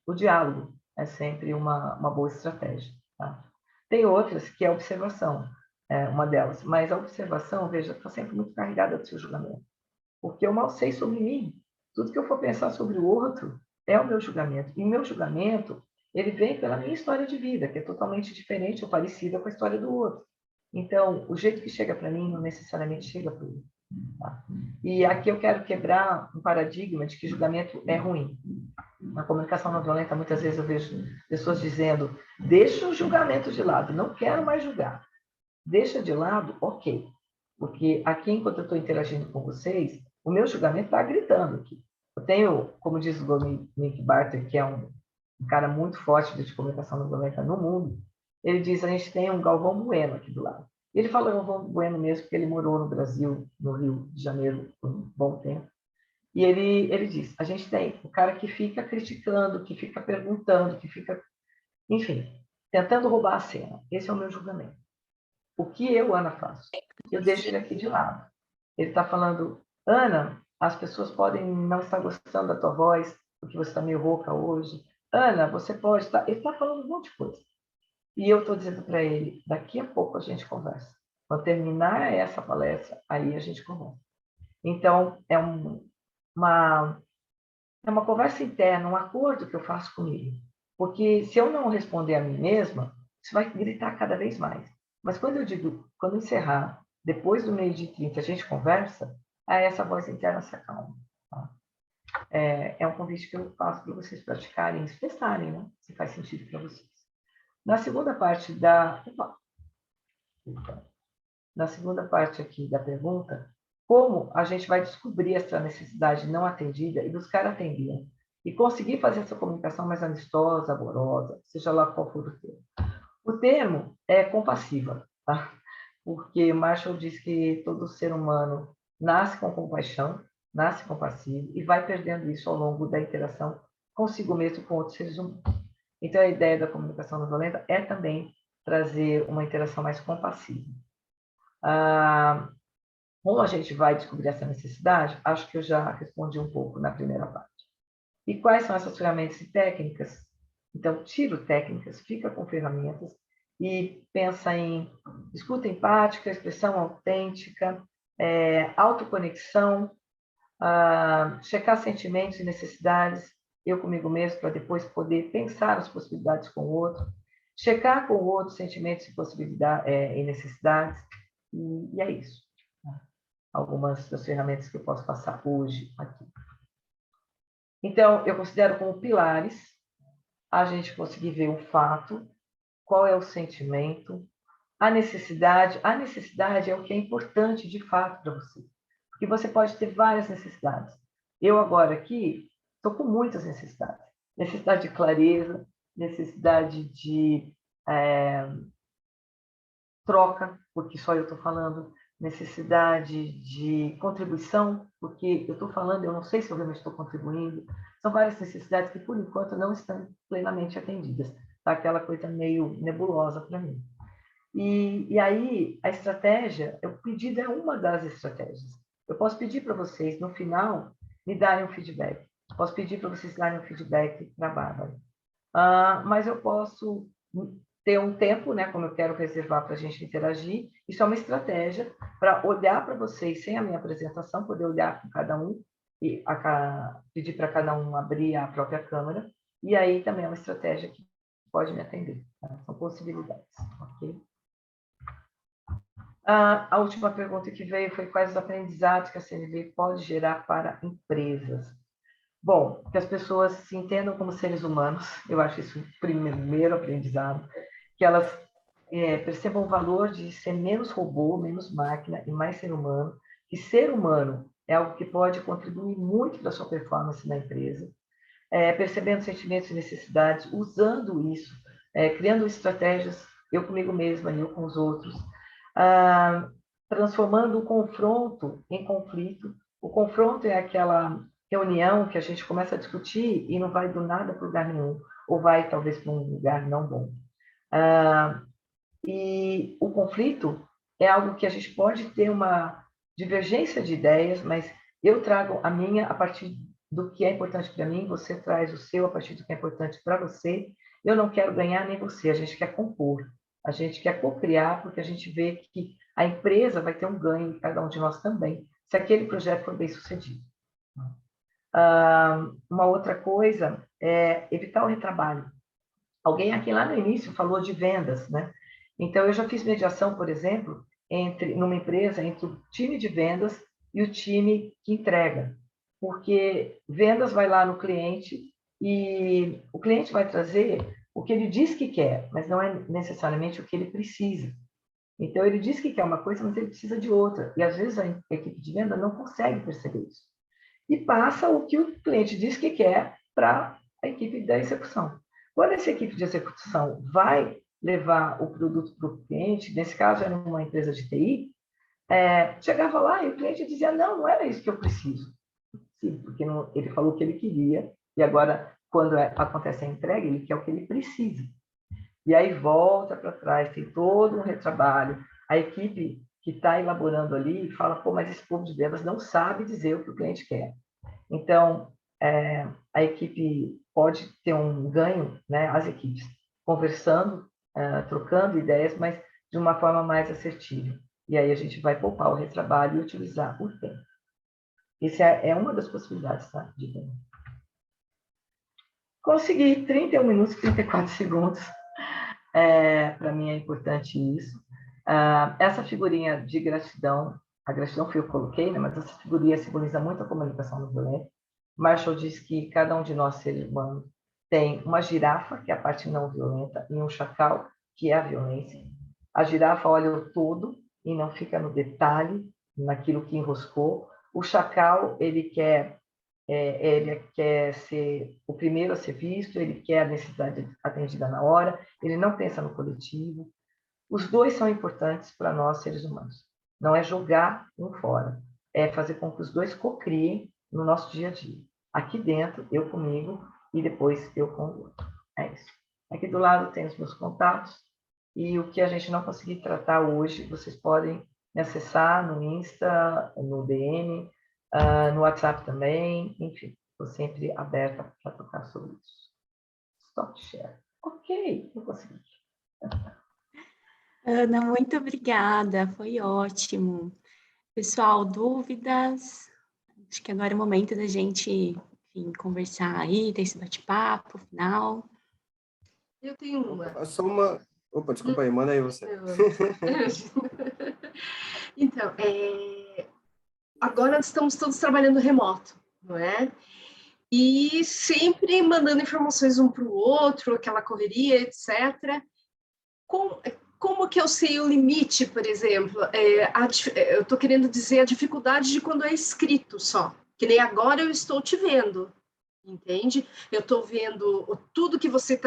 o diálogo é sempre uma boa estratégia. Tá? Tem outras que é a observação, uma delas, mas a observação, veja, está sempre muito carregada do seu julgamento, porque eu mal sei sobre mim. Tudo que eu for pensar sobre o outro é o meu julgamento, e o meu julgamento ele vem pela minha história de vida, que é totalmente diferente ou parecida com a história do outro. Então, o jeito que chega para mim não necessariamente chega para ele. Tá? E aqui eu quero quebrar um paradigma de que julgamento é ruim. Na comunicação não violenta, muitas vezes eu vejo pessoas dizendo: deixa o julgamento de lado, não quero mais julgar. Deixa de lado, ok. Porque aqui, enquanto eu estou interagindo com vocês, o meu julgamento está gritando aqui. Eu tenho, como diz o Dominic Barter, que é um cara muito forte de comunicação não violenta no mundo, ele diz: a gente tem um Galvão Bueno aqui do lado. Ele falou Galvão Bueno mesmo, porque ele morou no Brasil, no Rio de Janeiro, por um bom tempo. E ele diz: a gente tem o cara que fica criticando, que fica perguntando, que fica, enfim, tentando roubar a cena. Esse é o meu julgamento. O que eu, Ana, faço? Eu deixo ele aqui de lado. Ele está falando: Ana, as pessoas podem não estar gostando da tua voz, porque você está meio rouca hoje. Ana, você pode estar... Ele está falando um monte de coisa. E eu estou dizendo para ele: daqui a pouco a gente conversa. Quando terminar essa palestra, aí a gente conversa. Então, é uma conversa interna, um acordo que eu faço comigo. Porque se eu não responder a mim mesma, isso vai gritar cada vez mais. Mas quando eu digo, quando encerrar, depois do 12h30 a gente conversa, aí essa voz interna se acalma. Tá? É um convite que eu faço para vocês praticarem, testarem, né? Se faz sentido para vocês. Na segunda parte aqui da pergunta, como a gente vai descobrir essa necessidade não atendida e buscar atender? E conseguir fazer essa comunicação mais amistosa, amorosa, seja lá qual for o termo. O termo é compassiva, tá? Porque Marshall diz que todo ser humano nasce com compaixão, nasce compassivo e vai perdendo isso ao longo da interação consigo mesmo com outros seres humanos. Então, a ideia da comunicação não violenta é também trazer uma interação mais compassiva. Como a gente vai descobrir essa necessidade? Acho que eu já respondi um pouco na primeira parte. E quais são essas ferramentas e técnicas? Então, tiro técnicas, fica com ferramentas e pensa em escuta empática, expressão autêntica, autoconexão, checar sentimentos e necessidades, eu comigo mesmo, para depois poder pensar as possibilidades com o outro, checar com o outro sentimentos e possibilidades e necessidades, e é isso. Algumas das ferramentas que eu posso passar hoje aqui. Então, eu considero como pilares a gente conseguir ver o fato, qual é o sentimento, a necessidade. A necessidade é o que é importante de fato para você. Porque você pode ter várias necessidades. Eu agora aqui estou com muitas necessidades. Necessidade de clareza, necessidade de troca, porque só eu estou falando, necessidade de contribuição, porque eu estou falando, eu não sei se eu realmente estou contribuindo, são várias necessidades que, por enquanto, não estão plenamente atendidas. Está aquela coisa meio nebulosa para mim. E aí, a estratégia, o pedido é uma das estratégias. Eu posso pedir para vocês, no final, me darem um feedback. Posso pedir para vocês darem um feedback para a Bárbara. Mas eu posso ter um tempo, né, como eu quero reservar para a gente interagir. Isso é uma estratégia para olhar para vocês sem a minha apresentação, poder olhar com cada um e pedir para cada um abrir a própria câmera. E aí também é uma estratégia que pode me atender. Tá? São possibilidades. Ok? A última pergunta que veio foi quais os aprendizados que a CNV pode gerar para empresas. Bom, que as pessoas se entendam como seres humanos, eu acho isso o primeiro aprendizado, que elas percebam o valor de ser menos robô, menos máquina e mais ser humano, que ser humano é algo que pode contribuir muito para a sua performance na empresa, percebendo sentimentos e necessidades, usando isso, criando estratégias, eu comigo mesma e eu com os outros, transformando o confronto em conflito. O confronto é aquela reunião que a gente começa a discutir e não vai do nada para lugar nenhum, ou vai talvez para um lugar não bom. E o conflito é algo que a gente pode ter uma divergência de ideias, mas eu trago a minha a partir do que é importante para mim, você traz o seu a partir do que é importante para você. Eu não quero ganhar nem você, a gente quer compor. A gente quer co-criar, porque a gente vê que a empresa vai ter um ganho, e cada um de nós também, se aquele projeto for bem sucedido. Uma outra coisa é evitar o retrabalho. Alguém aqui lá no início falou de vendas, né? Então, eu já fiz mediação, por exemplo, numa empresa, entre o time de vendas e o time que entrega. Porque vendas vai lá no cliente e o cliente vai trazer o que ele diz que quer, mas não é necessariamente o que ele precisa. Então, ele diz que quer uma coisa, mas ele precisa de outra. E, às vezes, a equipe de venda não consegue perceber isso. E passa o que o cliente diz que quer para a equipe da execução. Quando essa equipe de execução vai levar o produto para o cliente, nesse caso era uma empresa de TI, chegava lá e o cliente dizia, não era isso que eu preciso. Sim, porque ele falou o que ele queria, e agora, quando acontece a entrega, ele quer o que ele precisa. E aí volta para trás, tem todo um retrabalho. A equipe que está elaborando ali fala, pô, mas esse povo de vendas não sabe dizer o que o cliente quer. Então, a equipe pode ter um ganho, né, as equipes, conversando, trocando ideias, mas de uma forma mais assertiva. E aí a gente vai poupar o retrabalho e utilizar o tempo. Essa é uma das possibilidades, tá? De ganho. Consegui 31 minutos e 34 segundos. Para mim é importante isso. Essa figurinha de gratidão, a gratidão foi eu que coloquei, né, mas essa figurinha simboliza muito a comunicação não violenta. Marshall diz que cada um de nós, seres humanos, tem uma girafa, que é a parte não violenta, e um chacal, que é a violência. A girafa olha o todo e não fica no detalhe, naquilo que enroscou. O chacal, ele quer ser o primeiro a ser visto, ele quer a necessidade atendida na hora, ele não pensa no coletivo. Os dois são importantes para nós, seres humanos. Não é jogar um fora, é fazer com que os dois co-criem no nosso dia a dia. Aqui dentro, eu comigo, e depois eu com o outro. É isso. Aqui do lado tem os meus contatos, e o que a gente não conseguir tratar hoje, vocês podem me acessar no Insta, no DM, no WhatsApp também, enfim, estou sempre aberta para tocar sobre isso. Stop share. Ok, eu consegui. Ana, muito obrigada, foi ótimo. Pessoal, dúvidas? Acho que agora é o momento da gente, enfim, conversar aí, ter esse bate-papo final. Eu tenho uma. Só uma... Opa, desculpa aí, manda aí você. Então, agora estamos todos trabalhando remoto, não é? E sempre mandando informações um para o outro, aquela correria, etc. Como que eu sei o limite, por exemplo? Eu estou querendo dizer a dificuldade de quando é escrito só. Que nem agora eu estou te vendo, entende? Eu estou vendo tudo que você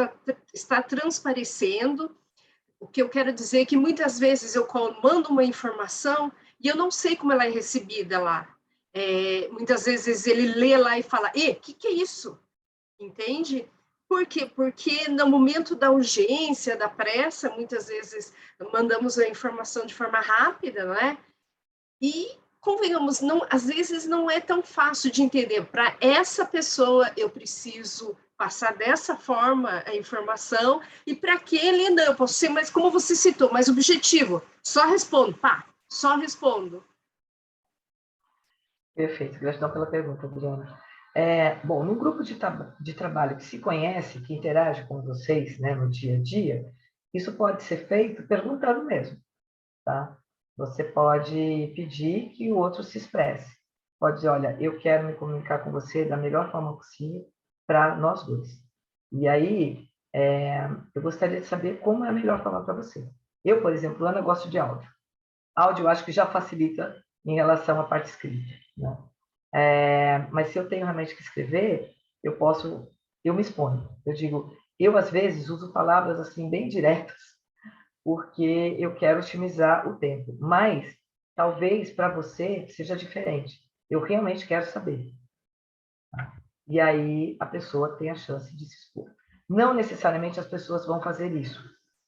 está transparecendo. O que eu quero dizer é que muitas vezes eu mando uma informação e eu não sei como ela é recebida lá. Muitas vezes ele lê lá e fala, o que é isso? Entende? Por quê? Porque no momento da urgência, da pressa, muitas vezes mandamos a informação de forma rápida, né? E, convenhamos, às vezes não é tão fácil de entender. Para essa pessoa, eu preciso passar dessa forma a informação, e para aquele, não, eu posso ser, mas como você citou, mais objetivo. Só respondo, só respondo. Perfeito, gratidão pela pergunta, Adriana. Bom, no grupo de trabalho que se conhece, que interage com vocês, né, no dia a dia, isso pode ser feito perguntando mesmo, tá? Você pode pedir que o outro se expresse. Pode dizer, olha, eu quero me comunicar com você da melhor forma possível para nós dois. E aí, eu gostaria de saber como é a melhor forma para você. Eu, por exemplo, Ana, gosto de áudio. Áudio eu acho que já facilita em relação à parte escrita, né? Mas se eu tenho realmente que escrever, eu me exponho. Eu digo, eu às vezes uso palavras assim bem diretas, porque eu quero otimizar o tempo. Mas talvez para você seja diferente. Eu realmente quero saber. E aí a pessoa tem a chance de se expor. Não necessariamente as pessoas vão fazer isso,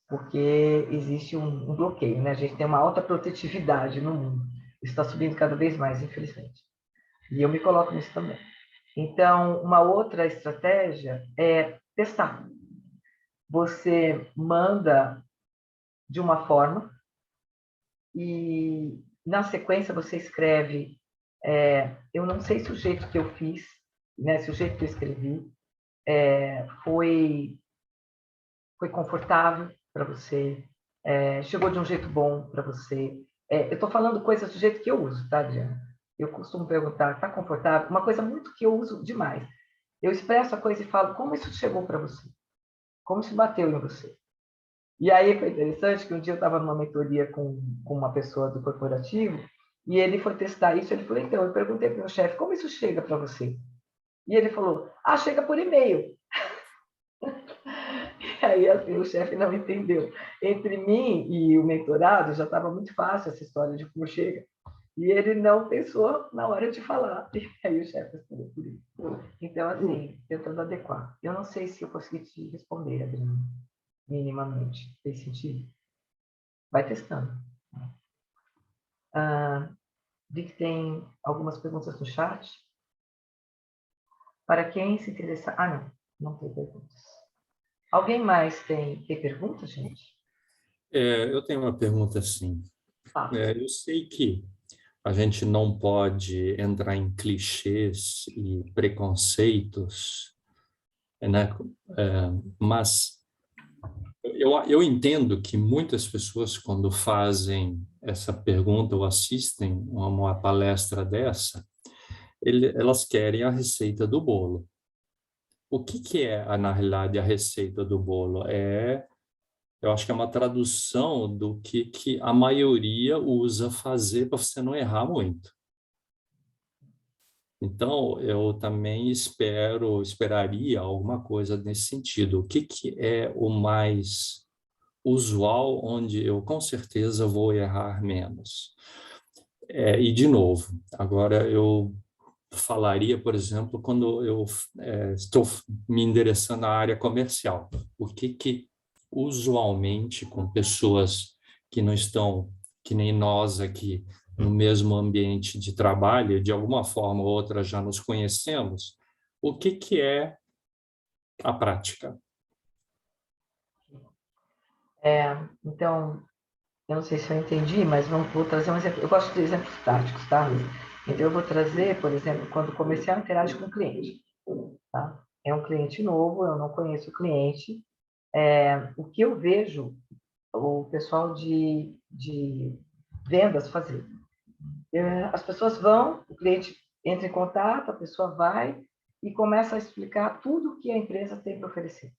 porque existe um bloqueio, né? A gente tem uma alta protetividade no mundo. Isso está subindo cada vez mais, infelizmente. E eu me coloco nisso também. Então, uma outra estratégia é testar. Você manda de uma forma e, na sequência, você escreve eu não sei se o jeito que eu fiz, né, se o jeito que eu escrevi foi confortável para você, chegou de um jeito bom para você. Eu estou falando coisas do jeito que eu uso, tá, Diana? Eu costumo perguntar, está confortável? Uma coisa muito que eu uso demais. Eu expresso a coisa e falo, como isso chegou para você? Como isso bateu em você? E aí foi interessante que um dia eu estava numa mentoria com uma pessoa do corporativo e ele foi testar isso. Ele falou, então, eu perguntei para o meu chefe, como isso chega para você? E ele falou, chega por e-mail. E aí, assim, o chefe não entendeu. Entre mim e o mentorado já estava muito fácil essa história de como chega. E ele não pensou na hora de falar. E aí o chefe respondeu por isso. Então, assim, tentando adequar. Eu não sei se eu consegui te responder, Adriana, minimamente. Fez sentido? Vai testando. Vi que tem algumas perguntas no chat. Para quem se interessar... não tem perguntas. Alguém mais tem perguntas, gente? Eu tenho uma pergunta, sim. Eu sei que a gente não pode entrar em clichês e preconceitos, né? Mas eu entendo que muitas pessoas, quando fazem essa pergunta ou assistem a uma palestra dessa, elas querem a receita do bolo. O que é, na realidade, a receita do bolo? Eu acho que é uma tradução do que a maioria usa fazer para você não errar muito. Então, eu também esperaria alguma coisa nesse sentido. O que é o mais usual, onde eu com certeza vou errar menos? E, de novo, agora eu falaria, por exemplo, quando eu estou me endereçando à área comercial. O que usualmente com pessoas que não estão, que nem nós aqui, no mesmo ambiente de trabalho, de alguma forma ou outra já nos conhecemos, o que é a prática? Então, eu não sei se eu entendi, mas vou trazer um exemplo. Eu gosto de exemplos práticos, tá? Então, eu vou trazer, por exemplo, quando o comercial interage com o cliente. Tá? É um cliente novo, eu não conheço o cliente. O que eu vejo o pessoal de vendas fazer? As pessoas vão, o cliente entra em contato, a pessoa vai e começa a explicar tudo o que a empresa tem para oferecer.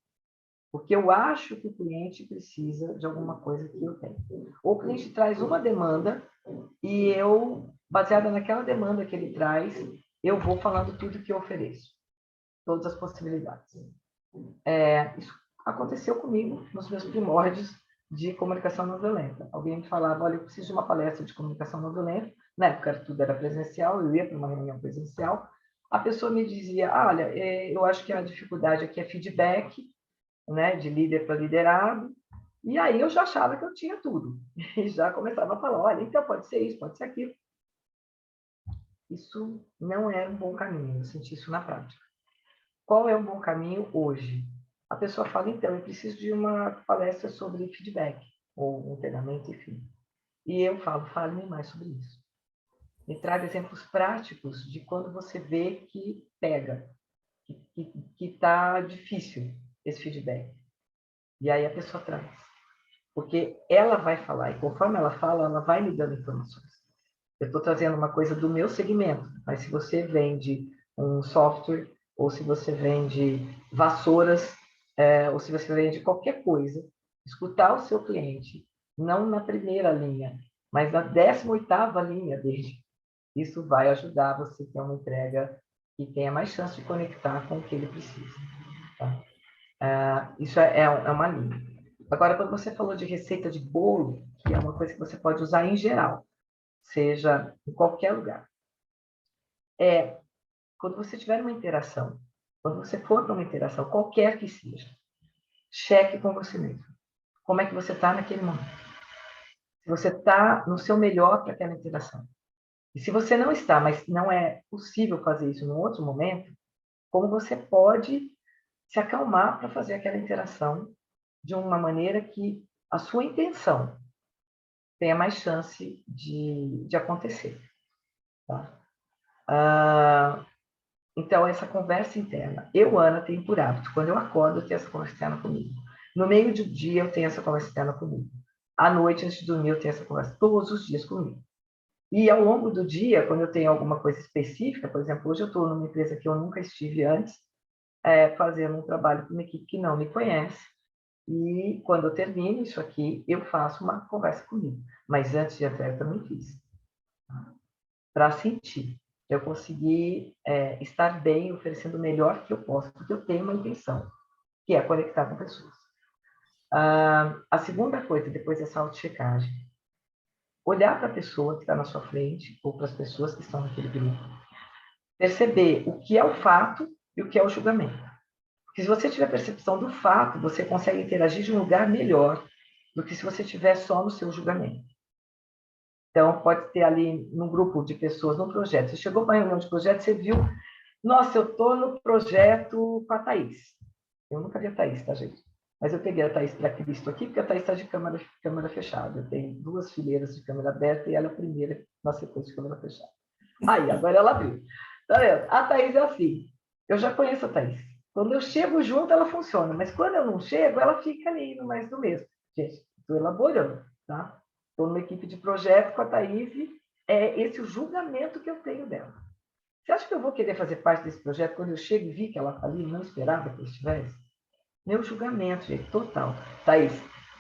Porque eu acho que o cliente precisa de alguma coisa que eu tenho. Ou o cliente traz uma demanda e eu, baseada naquela demanda que ele traz, eu vou falando tudo que eu ofereço. Todas as possibilidades. Isso aconteceu comigo nos meus primórdios de comunicação não violenta. Alguém me falava, olha, eu preciso de uma palestra de comunicação não violenta. Na época tudo era presencial, eu ia para uma reunião presencial. A pessoa me dizia, olha, eu acho que a dificuldade aqui é feedback, né, de líder para liderado. E aí eu já achava que eu tinha tudo. E já começava a falar, olha, então pode ser isso, pode ser aquilo. Isso não era um bom caminho, eu senti isso na prática. Qual é um bom caminho hoje? A pessoa fala, então, eu preciso de uma palestra sobre feedback, ou um treinamento, enfim. E eu falo, fale-me mais sobre isso. Me traga exemplos práticos de quando você vê que pega, que está difícil esse feedback. E aí a pessoa traz. Porque ela vai falar, e conforme ela fala, ela vai me dando informações. Eu estou trazendo uma coisa do meu segmento, mas se você vende um software, ou se você vende vassouras, ou se você vende qualquer coisa, escutar o seu cliente, não na primeira linha, mas na 18ª linha dele, isso vai ajudar você a ter uma entrega que tenha mais chance de conectar com o que ele precisa. Tá? Isso é uma linha. Agora, quando você falou de receita de bolo, que é uma coisa que você pode usar em geral, seja em qualquer lugar, quando você tiver uma interação, quando você for para uma interação, qualquer que seja, cheque com você mesmo. Como é que você está naquele momento? Se você está no seu melhor para aquela interação. E se você não está, mas não é possível fazer isso num outro momento, como você pode se acalmar para fazer aquela interação de uma maneira que a sua intenção tenha mais chance de acontecer. Tá? Então, essa conversa interna. Eu, Ana, tenho por hábito. Quando eu acordo, eu tenho essa conversa interna comigo. No meio do dia, eu tenho essa conversa interna comigo. À noite, antes de dormir, eu tenho essa conversa todos os dias comigo. E ao longo do dia, quando eu tenho alguma coisa específica, por exemplo, hoje eu estou numa empresa que eu nunca estive antes, fazendo um trabalho com uma equipe que não me conhece. E quando eu termino isso aqui, eu faço uma conversa comigo. Mas antes de entrar, eu também fiz. Para sentir. Eu consegui estar bem, oferecendo o melhor que eu posso, porque eu tenho uma intenção, que é conectar com pessoas. A segunda coisa, depois dessa auto-checagem, olhar para a pessoa que está na sua frente, ou para as pessoas que estão naquele grupo, perceber o que é o fato e o que é o julgamento. Porque se você tiver percepção do fato, você consegue interagir de um lugar melhor do que se você estiver só no seu julgamento. Então, pode ter ali num grupo de pessoas, num projeto. Você chegou para uma reunião de projeto, você viu, nossa, eu estou no projeto com a Thaís. Eu nunca vi a Thaís, tá, gente? Mas eu peguei a Thaís para Cristo aqui, porque a Thaís está de câmera fechada. Eu tenho 2 fileiras de câmera aberta e ela é a primeira na sequência de câmera fechada. Aí, agora ela abriu. Tá vendo? A Thaís é assim. Eu já conheço a Thaís. Quando eu chego junto, ela funciona. Mas quando eu não chego, ela fica ali, no mais do mesmo. Gente, estou elaborando, tá? Estou numa equipe de projeto com a Thaís, esse é o julgamento que eu tenho dela. Você acha que eu vou querer fazer parte desse projeto quando eu chego e vi que ela está ali, não esperava que eu estivesse? Meu julgamento, gente, total. Thaís,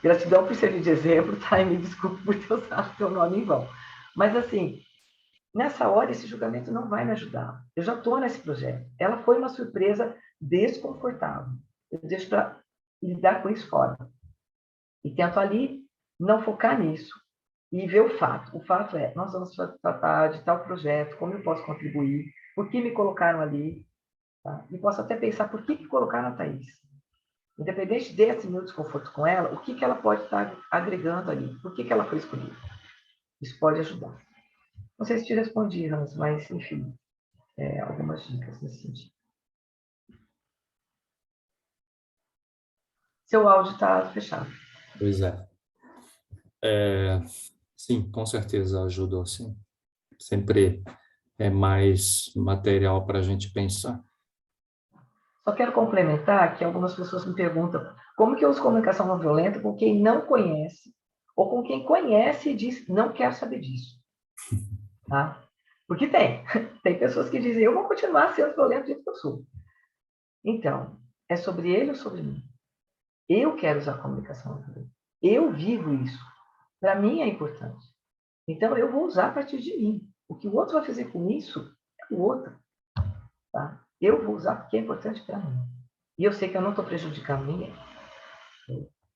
gratidão por servir de exemplo, tá? E me desculpe por ter usado teu nome em vão. Mas, assim, nessa hora, esse julgamento não vai me ajudar. Eu já estou nesse projeto. Ela foi uma surpresa desconfortável. Eu deixo para lidar com isso fora. E tento ali não focar nisso e ver o fato. O fato é, nós vamos tratar de tal projeto, como eu posso contribuir, por que me colocaram ali, tá? E posso até pensar por que colocaram a Thaís. Independente desse meu desconforto com ela, o que ela pode estar agregando ali, por que ela foi escolhida. Isso pode ajudar. Não sei se te respondi, Hans, mas, enfim, algumas dicas nesse sentido. Seu áudio está fechado. Pois é. Sim, com certeza ajudou, sim. Sempre é mais material para a gente pensar. Só quero complementar que algumas pessoas me perguntam como que eu uso comunicação não violenta com quem não conhece ou com quem conhece e diz não quero saber disso. Tá? Porque tem pessoas que dizem eu vou continuar sendo violento do jeito que eu sou. Então, é sobre ele ou sobre mim? Eu quero usar a comunicação não violenta. Eu vivo isso. Para mim é importante. Então, eu vou usar a partir de mim. O que o outro vai fazer com isso é o outro. Tá? Eu vou usar porque é importante para mim. E eu sei que eu não estou prejudicando ninguém.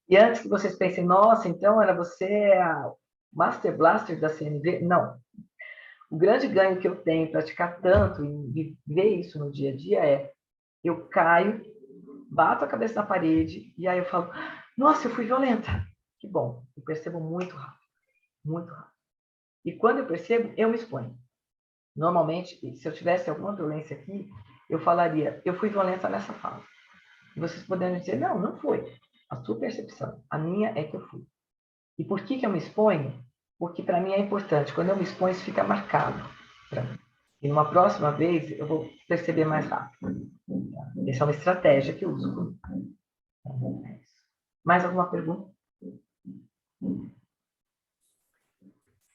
E antes que vocês pensem, nossa, então era você a Master Blaster da CNV? Não. O grande ganho que eu tenho em praticar tanto e viver isso no dia a dia é eu caio, bato a cabeça na parede e aí eu falo, nossa, eu fui violenta. Que bom, eu percebo muito rápido, muito rápido. E quando eu percebo, eu me exponho. Normalmente, se eu tivesse alguma violência aqui, eu falaria, eu fui violenta nessa fala. E vocês poderiam dizer, não, não foi. A sua percepção, a minha é que eu fui. E por que eu me exponho? Porque para mim é importante. Quando eu me exponho, isso fica marcado para mim. E numa próxima vez, eu vou perceber mais rápido. Essa é uma estratégia que eu uso. Mais alguma pergunta?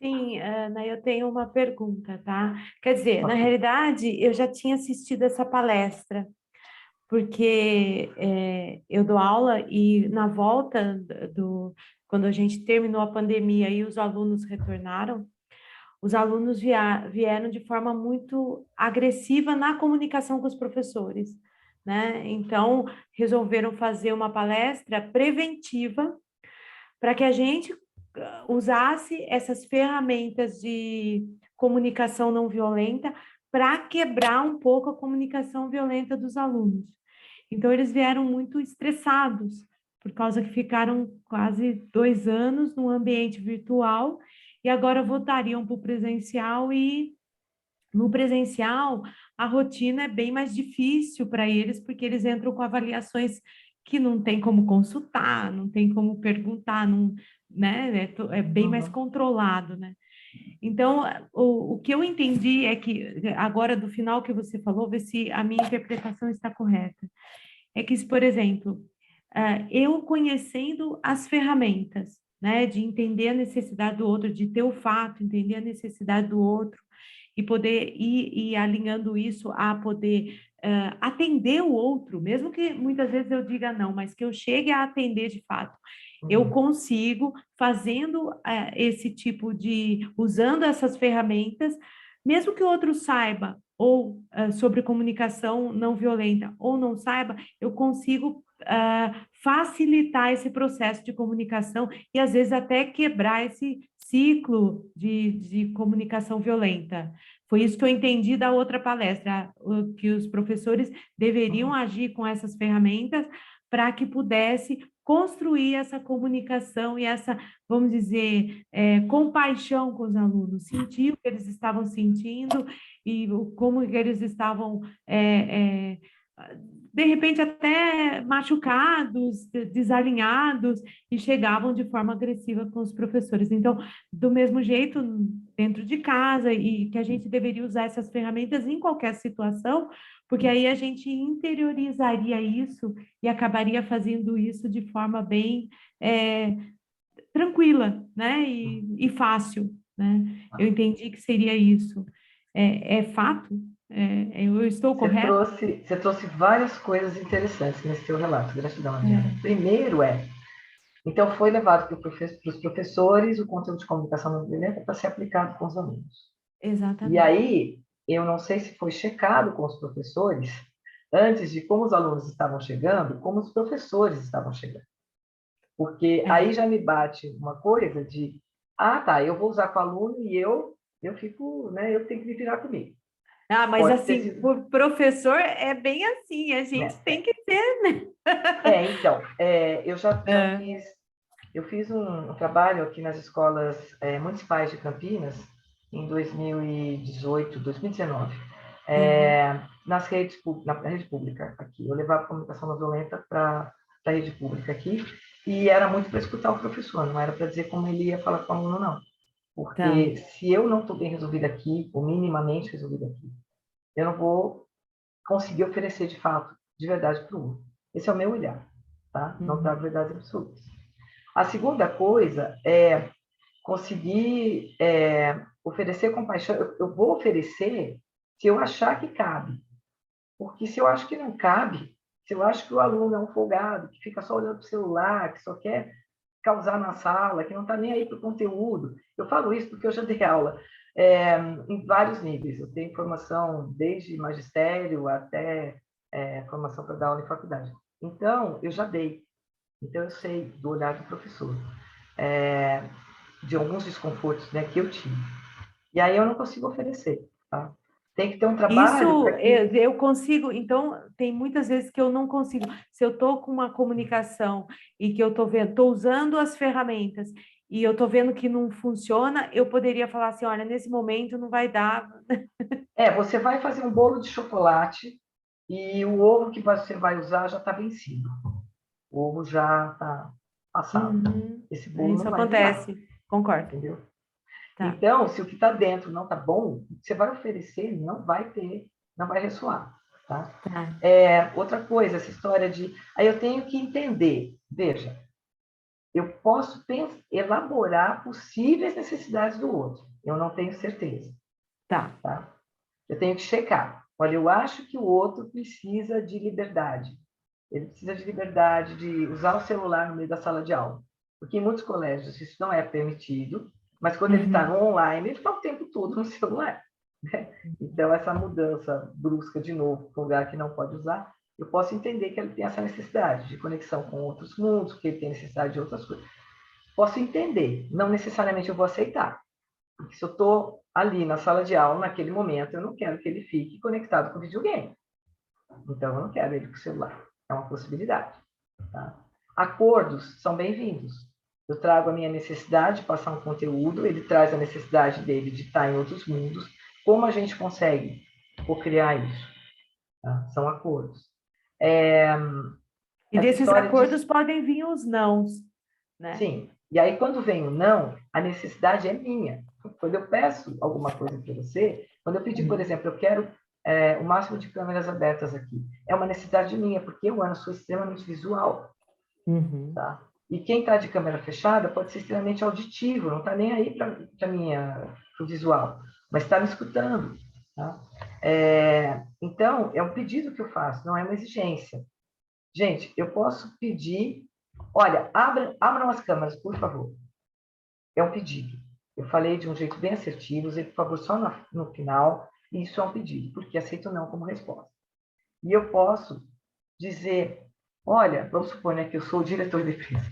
Sim, Ana, eu tenho uma pergunta, tá? Quer dizer, na realidade, eu já tinha assistido essa palestra, porque eu dou aula e na volta quando a gente terminou a pandemia e os alunos retornaram, os alunos vieram de forma muito agressiva na comunicação com os professores, né? Então, resolveram fazer uma palestra preventiva para que a gente usasse essas ferramentas de comunicação não violenta para quebrar um pouco a comunicação violenta dos alunos. Então, eles vieram muito estressados, por causa que ficaram quase 2 anos no ambiente virtual e agora voltariam para o presencial e no presencial a rotina é bem mais difícil para eles, porque eles entram com avaliações que não tem como consultar, não tem como perguntar, não, né? É bem mais controlado, né? Então, o que eu entendi é que, agora do final que você falou, ver se a minha interpretação está correta, é que, por exemplo, eu conhecendo as ferramentas, né, de entender a necessidade do outro, de ter o fato, entender a necessidade do outro, e poder ir alinhando isso a poder atender o outro, mesmo que muitas vezes eu diga não, mas que eu chegue a atender de fato. Eu consigo, fazendo esse tipo de, usando essas ferramentas, mesmo que o outro saiba, ou sobre comunicação não violenta, ou não saiba, eu consigo facilitar esse processo de comunicação e, às vezes, até quebrar esse ciclo de comunicação violenta. Foi isso que eu entendi da outra palestra, que os professores deveriam agir com essas ferramentas para que pudesse construir essa comunicação e essa, vamos dizer, compaixão com os alunos, sentir o que eles estavam sentindo e como que eles estavam de repente até machucados, desalinhados, e chegavam de forma agressiva com os professores. Então, do mesmo jeito, dentro de casa, e que a gente deveria usar essas ferramentas em qualquer situação, porque aí a gente interiorizaria isso e acabaria fazendo isso de forma bem tranquila, né? E fácil, né? Eu entendi que seria isso. É fato? Eu estou correta? Você trouxe várias coisas interessantes nesse seu relato. Gratidão, Adriana. Primeiro então foi levado para os professores o conteúdo de comunicação não violenta para ser aplicado com os alunos. Exatamente. E aí, eu não sei se foi checado com os professores, antes de como os alunos estavam chegando, como os professores estavam chegando. Porque aí já me bate uma coisa de, tá, eu vou usar com o aluno e eu fico, né, eu tenho que me virar comigo. Mas pode assim, o professor é bem assim, a gente tem que ter, né? Então, eu já fiz um trabalho aqui nas escolas municipais de Campinas em 2018, 2019, na rede pública aqui. Eu levava comunicação não violenta para a rede pública aqui e era muito para escutar o professor, não era para dizer como ele ia falar com o aluno, não. Porque se eu não estou bem resolvida aqui, ou minimamente resolvida aqui, eu não vou conseguir oferecer de fato, de verdade, para o outro. Esse é o meu olhar, tá? Não trago verdades absolutas. A segunda coisa é conseguir oferecer compaixão. Eu vou oferecer se eu achar que cabe. Porque se eu acho que não cabe, se eu acho que o aluno é um folgado, que fica só olhando para o celular, que só quer causar na sala, que não está nem aí para o conteúdo. Eu falo isso porque eu já dei aula em vários níveis. Eu tenho formação desde magistério até formação para dar aula em faculdade. Então, eu já dei. Então, eu sei do olhar do professor, de alguns desconfortos, né, que eu tive. E aí eu não consigo oferecer, tá? Tem que ter um trabalho... Isso eu consigo, então tem muitas vezes que eu não consigo. Se eu estou com uma comunicação e que eu estou vendo, estou usando as ferramentas e eu estou vendo que não funciona, eu poderia falar assim, olha, nesse momento não vai dar. Você vai fazer um bolo de chocolate e o ovo que você vai usar já está vencido. O ovo já está passado. Esse bolo Isso não vai acontece, virar, concordo. entendeu? Tá. Então, se o que está dentro não está bom, o que você vai oferecer não vai ter, não vai ressoar. Tá? Tá. Outra coisa, essa história de... Aí eu tenho que entender. Veja, eu posso elaborar possíveis necessidades do outro. Eu não tenho certeza. Tá. Tá? Eu tenho que checar. Olha, eu acho que o outro precisa de liberdade. Ele precisa de liberdade de usar o celular no meio da sala de aula. Porque em muitos colégios isso não é permitido, mas quando ele está no online, ele está o tempo todo no celular. Né? Então, essa mudança brusca, de novo, para um lugar que não pode usar, eu posso entender que ele tem essa necessidade de conexão com outros mundos, que ele tem necessidade de outras coisas. Posso entender, não necessariamente eu vou aceitar. Porque se eu estou ali na sala de aula, naquele momento, eu não quero que ele fique conectado com o videogame. Então, eu não quero ele com o celular. É uma possibilidade. Tá? Acordos são bem-vindos. Eu trago a minha necessidade de passar um conteúdo, ele traz a necessidade dele de estar em outros mundos. Como a gente consegue co-criar isso? Tá? São acordos. E desses acordos podem vir os nãos, né? Sim. E aí, quando vem o não, a necessidade é minha. Quando eu peço alguma coisa para você, quando eu pedir, por exemplo, eu quero o máximo de câmeras abertas aqui, é uma necessidade minha, porque eu, Ana, sou extremamente visual. Tá? E quem está de câmera fechada pode ser extremamente auditivo, não está nem aí para o visual, mas está me escutando. Tá? Então, é um pedido que eu faço, não é uma exigência. Gente, eu posso pedir... Olha, abram as câmeras, por favor. É um pedido. Eu falei de um jeito bem assertivo, usei, por favor, só no final, e isso é um pedido, porque aceito não como resposta. E eu posso dizer, olha, vamos supor, né, que eu sou o diretor de empresa.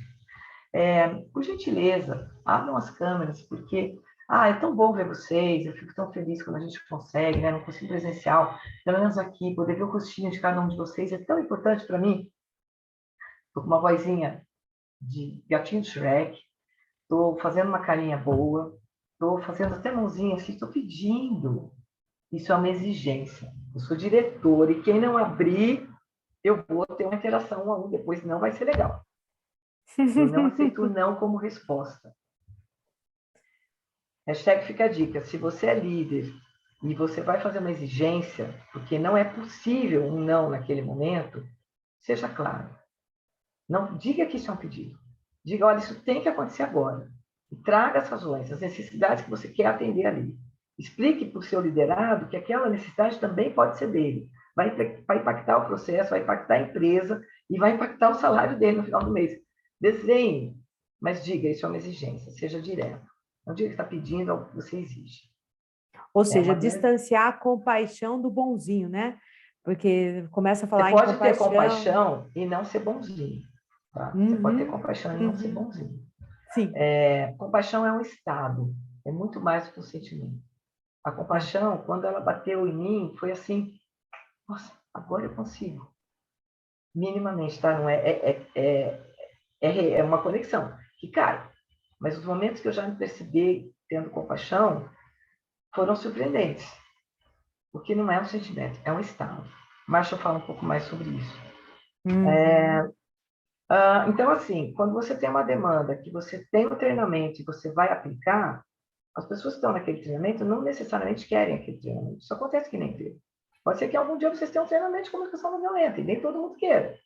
Por gentileza, abram as câmeras, porque é tão bom ver vocês, eu fico tão feliz quando a gente consegue, né, não consigo presencial, pelo menos aqui, poder ver o rostinho de cada um de vocês é tão importante para mim. Estou com uma vozinha de gatinho Shrek, estou fazendo uma carinha boa, estou fazendo até mãozinha assim, estou pedindo. Isso é uma exigência. Eu sou diretor e quem não abrir, eu vou ter uma interação 1 a 1, depois não vai ser legal. Eu não aceito não como resposta. Hashtag fica a dica. Se você é líder e você vai fazer uma exigência, porque não é possível um não naquele momento, seja claro. Não diga que isso é um pedido. Diga, olha, isso tem que acontecer agora. E traga as razões, as necessidades que você quer atender ali. Explique para o seu liderado que aquela necessidade também pode ser dele. Vai impactar o processo, vai impactar a empresa e vai impactar o salário dele no final do mês. Desenhe, mas diga, isso é uma exigência, seja direto. Não diga que está pedindo algo que você exige. Ou seja, distanciar a compaixão do bonzinho, né? Porque começa a falar em compaixão. Você pode ter compaixão e não ser bonzinho. Tá? Você pode ter compaixão e não ser bonzinho. Sim. Compaixão é um estado, é muito mais do que um sentimento. A compaixão, quando ela bateu em mim, foi assim, nossa, agora eu consigo. Minimamente, tá? Não é uma conexão que cai. Mas os momentos que eu já me percebi tendo compaixão foram surpreendentes. Porque não é um sentimento, é um estado. Marshall fala um pouco mais sobre isso. Então, assim, quando você tem uma demanda, que você tem um treinamento e você vai aplicar, as pessoas que estão naquele treinamento não necessariamente querem aquele treinamento. Isso acontece que nem teve. Pode ser que algum dia vocês tenham um treinamento de comunicação não violenta, e nem todo mundo queira.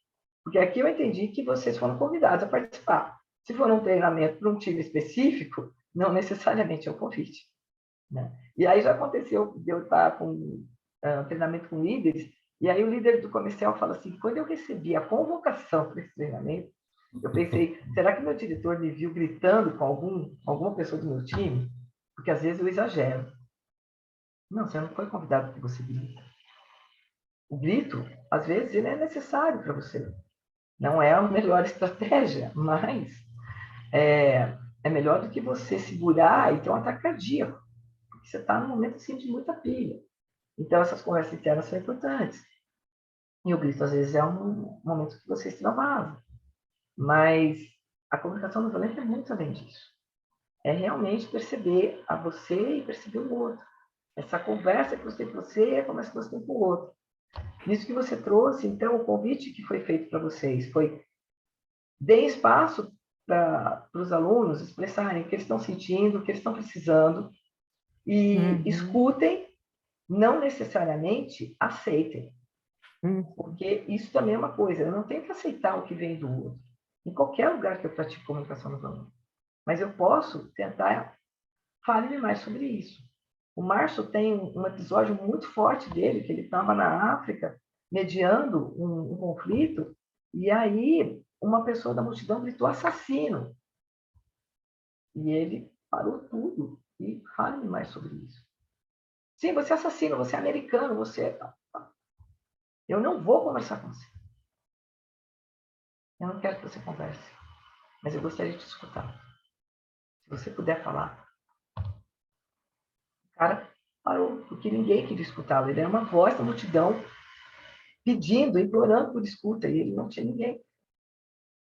Porque aqui eu entendi que vocês foram convidados a participar. Se for um treinamento para um time específico, não necessariamente é o convite. Né? E aí já aconteceu de eu estar com um treinamento com líderes, e aí o líder do comercial fala assim, quando eu recebi a convocação para esse treinamento, eu pensei, será que meu diretor me viu gritando com alguma pessoa do meu time? Porque às vezes eu exagero. Não, você não foi convidado porque você grita. O grito, às vezes, ele é necessário para você. Não é a melhor estratégia, mas é melhor do que você segurar e ter um ataque cardíaco, porque você está num momento assim, de muita pilha. Então, essas conversas internas são importantes. E o grito, às vezes, é um momento que você extravasa. Mas a comunicação não violenta é muito além disso. É realmente perceber a você e perceber o outro. Essa conversa que você tem com você é a conversa que você tem com o outro. Nisso que você trouxe, então, o convite que foi feito para vocês foi: deem espaço para os alunos expressarem o que eles estão sentindo, o que eles estão precisando, e escutem, não necessariamente aceitem. Porque isso também é uma coisa, eu não tenho que aceitar o que vem do outro, em qualquer lugar que eu pratique comunicação não violenta. Mas eu posso tentar, fale mais sobre isso. O Márcio tem um episódio muito forte dele, que ele estava na África, mediando um conflito, e aí uma pessoa da multidão gritou assassino. E ele parou tudo e fale mais sobre isso. Sim, você é assassino, você é americano, você... Eu não vou conversar com você. Eu não quero que você converse, mas eu gostaria de te escutar. Se você puder falar. O cara parou, porque ninguém queria escutá-lo. Ele era uma voz da multidão pedindo, implorando por escuta, e ele não tinha ninguém.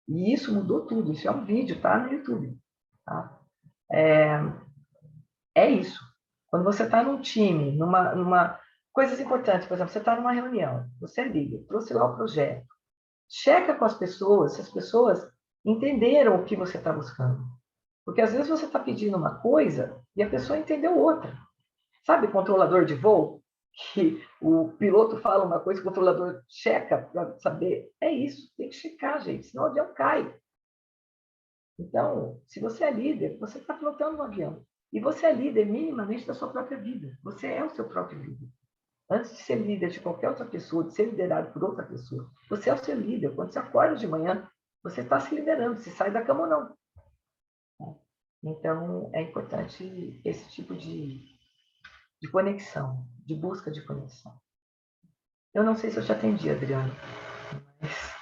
E isso mudou tudo. Isso é um vídeo, tá no YouTube. Tá? É isso. Quando você está num time, numa coisas importantes, por exemplo, você está numa reunião, você é líder, trouxe lá o projeto, checa com as pessoas se as pessoas entenderam o que você está buscando. Porque às vezes você está pedindo uma coisa e a pessoa entendeu outra. Sabe, controlador de voo? Que o piloto fala uma coisa, o controlador checa para saber. É isso, tem que checar, gente, senão o avião cai. Então, se você é líder, você está pilotando um avião. E você é líder minimamente da sua própria vida. Você é o seu próprio líder. Antes de ser líder de qualquer outra pessoa, de ser liderado por outra pessoa, você é o seu líder. Quando você acorda de manhã, você está se liderando, se sai da cama ou não. Então, é importante esse tipo de conexão, de busca de conexão. Eu não sei se eu te atendi, Adriana. Mas...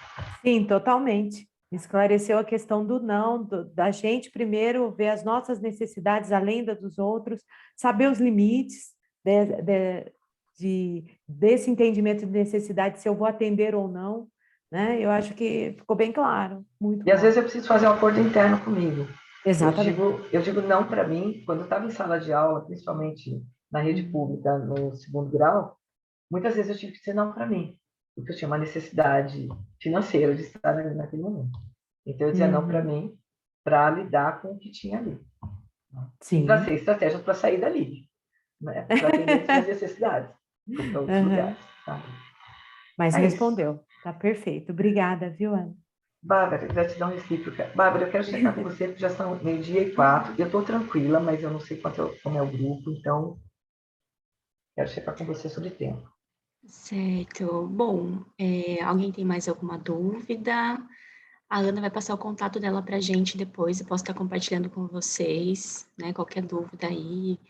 Sim, totalmente. Esclareceu a questão do não, da gente primeiro ver as nossas necessidades além das dos outros, saber os limites desse entendimento de necessidade, se eu vou atender ou não, né? Eu acho que ficou bem claro, muito claro. Às vezes eu preciso fazer um acordo interno comigo. Exatamente. Eu digo não para mim, quando eu estava em sala de aula, principalmente na rede pública, no segundo grau, muitas vezes eu tive que dizer não para mim, porque eu tinha uma necessidade financeira de estar ali naquele momento. Então, eu dizia não para mim, para lidar com o que tinha ali. Sim. E para ser estratégia para sair dali, né? Para atender as minhas necessidades, para outros lugares. Tá? Mas respondeu. Tá perfeito. Obrigada, viu, Ana? Bárbara, gratidão recíproca. Bárbara, eu quero checar com você, porque já são 12:04. Eu estou tranquila, mas eu não sei como é o grupo, então quero checar com você sobre tempo. Certo. Bom, alguém tem mais alguma dúvida? A Ana vai passar o contato dela para a gente depois, eu posso estar compartilhando com vocês, né? Qualquer dúvida aí,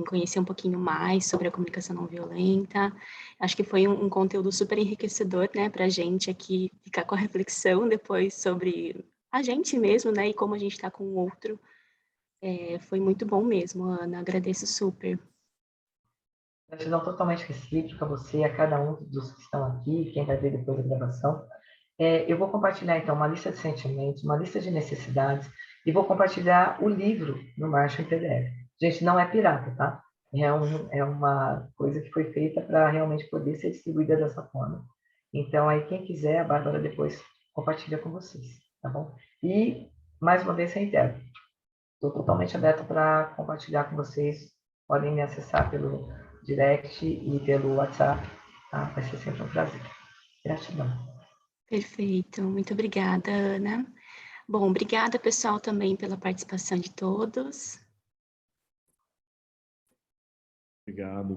conhecer um pouquinho mais sobre a comunicação não violenta. Acho que foi um conteúdo super enriquecedor, né, para a gente aqui ficar com a reflexão depois sobre a gente mesmo, né, e como a gente está com o outro. Foi muito bom mesmo, Ana, agradeço super. Gratidão totalmente recíproca a você, a cada um dos que estão aqui, quem vai ver depois da gravação. Eu vou compartilhar, então, uma lista de sentimentos, uma lista de necessidades, e vou compartilhar o livro do Márcio em PDF. Gente, não é pirata, tá? É uma coisa que foi feita para realmente poder ser distribuída dessa forma. Então, aí, quem quiser, a Bárbara depois compartilha com vocês, tá bom? E, mais uma vez, reitero, estou totalmente aberta para compartilhar com vocês. Podem me acessar pelo direct e pelo WhatsApp, tá? Vai ser sempre um prazer. Gratidão. Perfeito, muito obrigada, Ana. Bom, obrigada, pessoal, também pela participação de todos. Obrigado.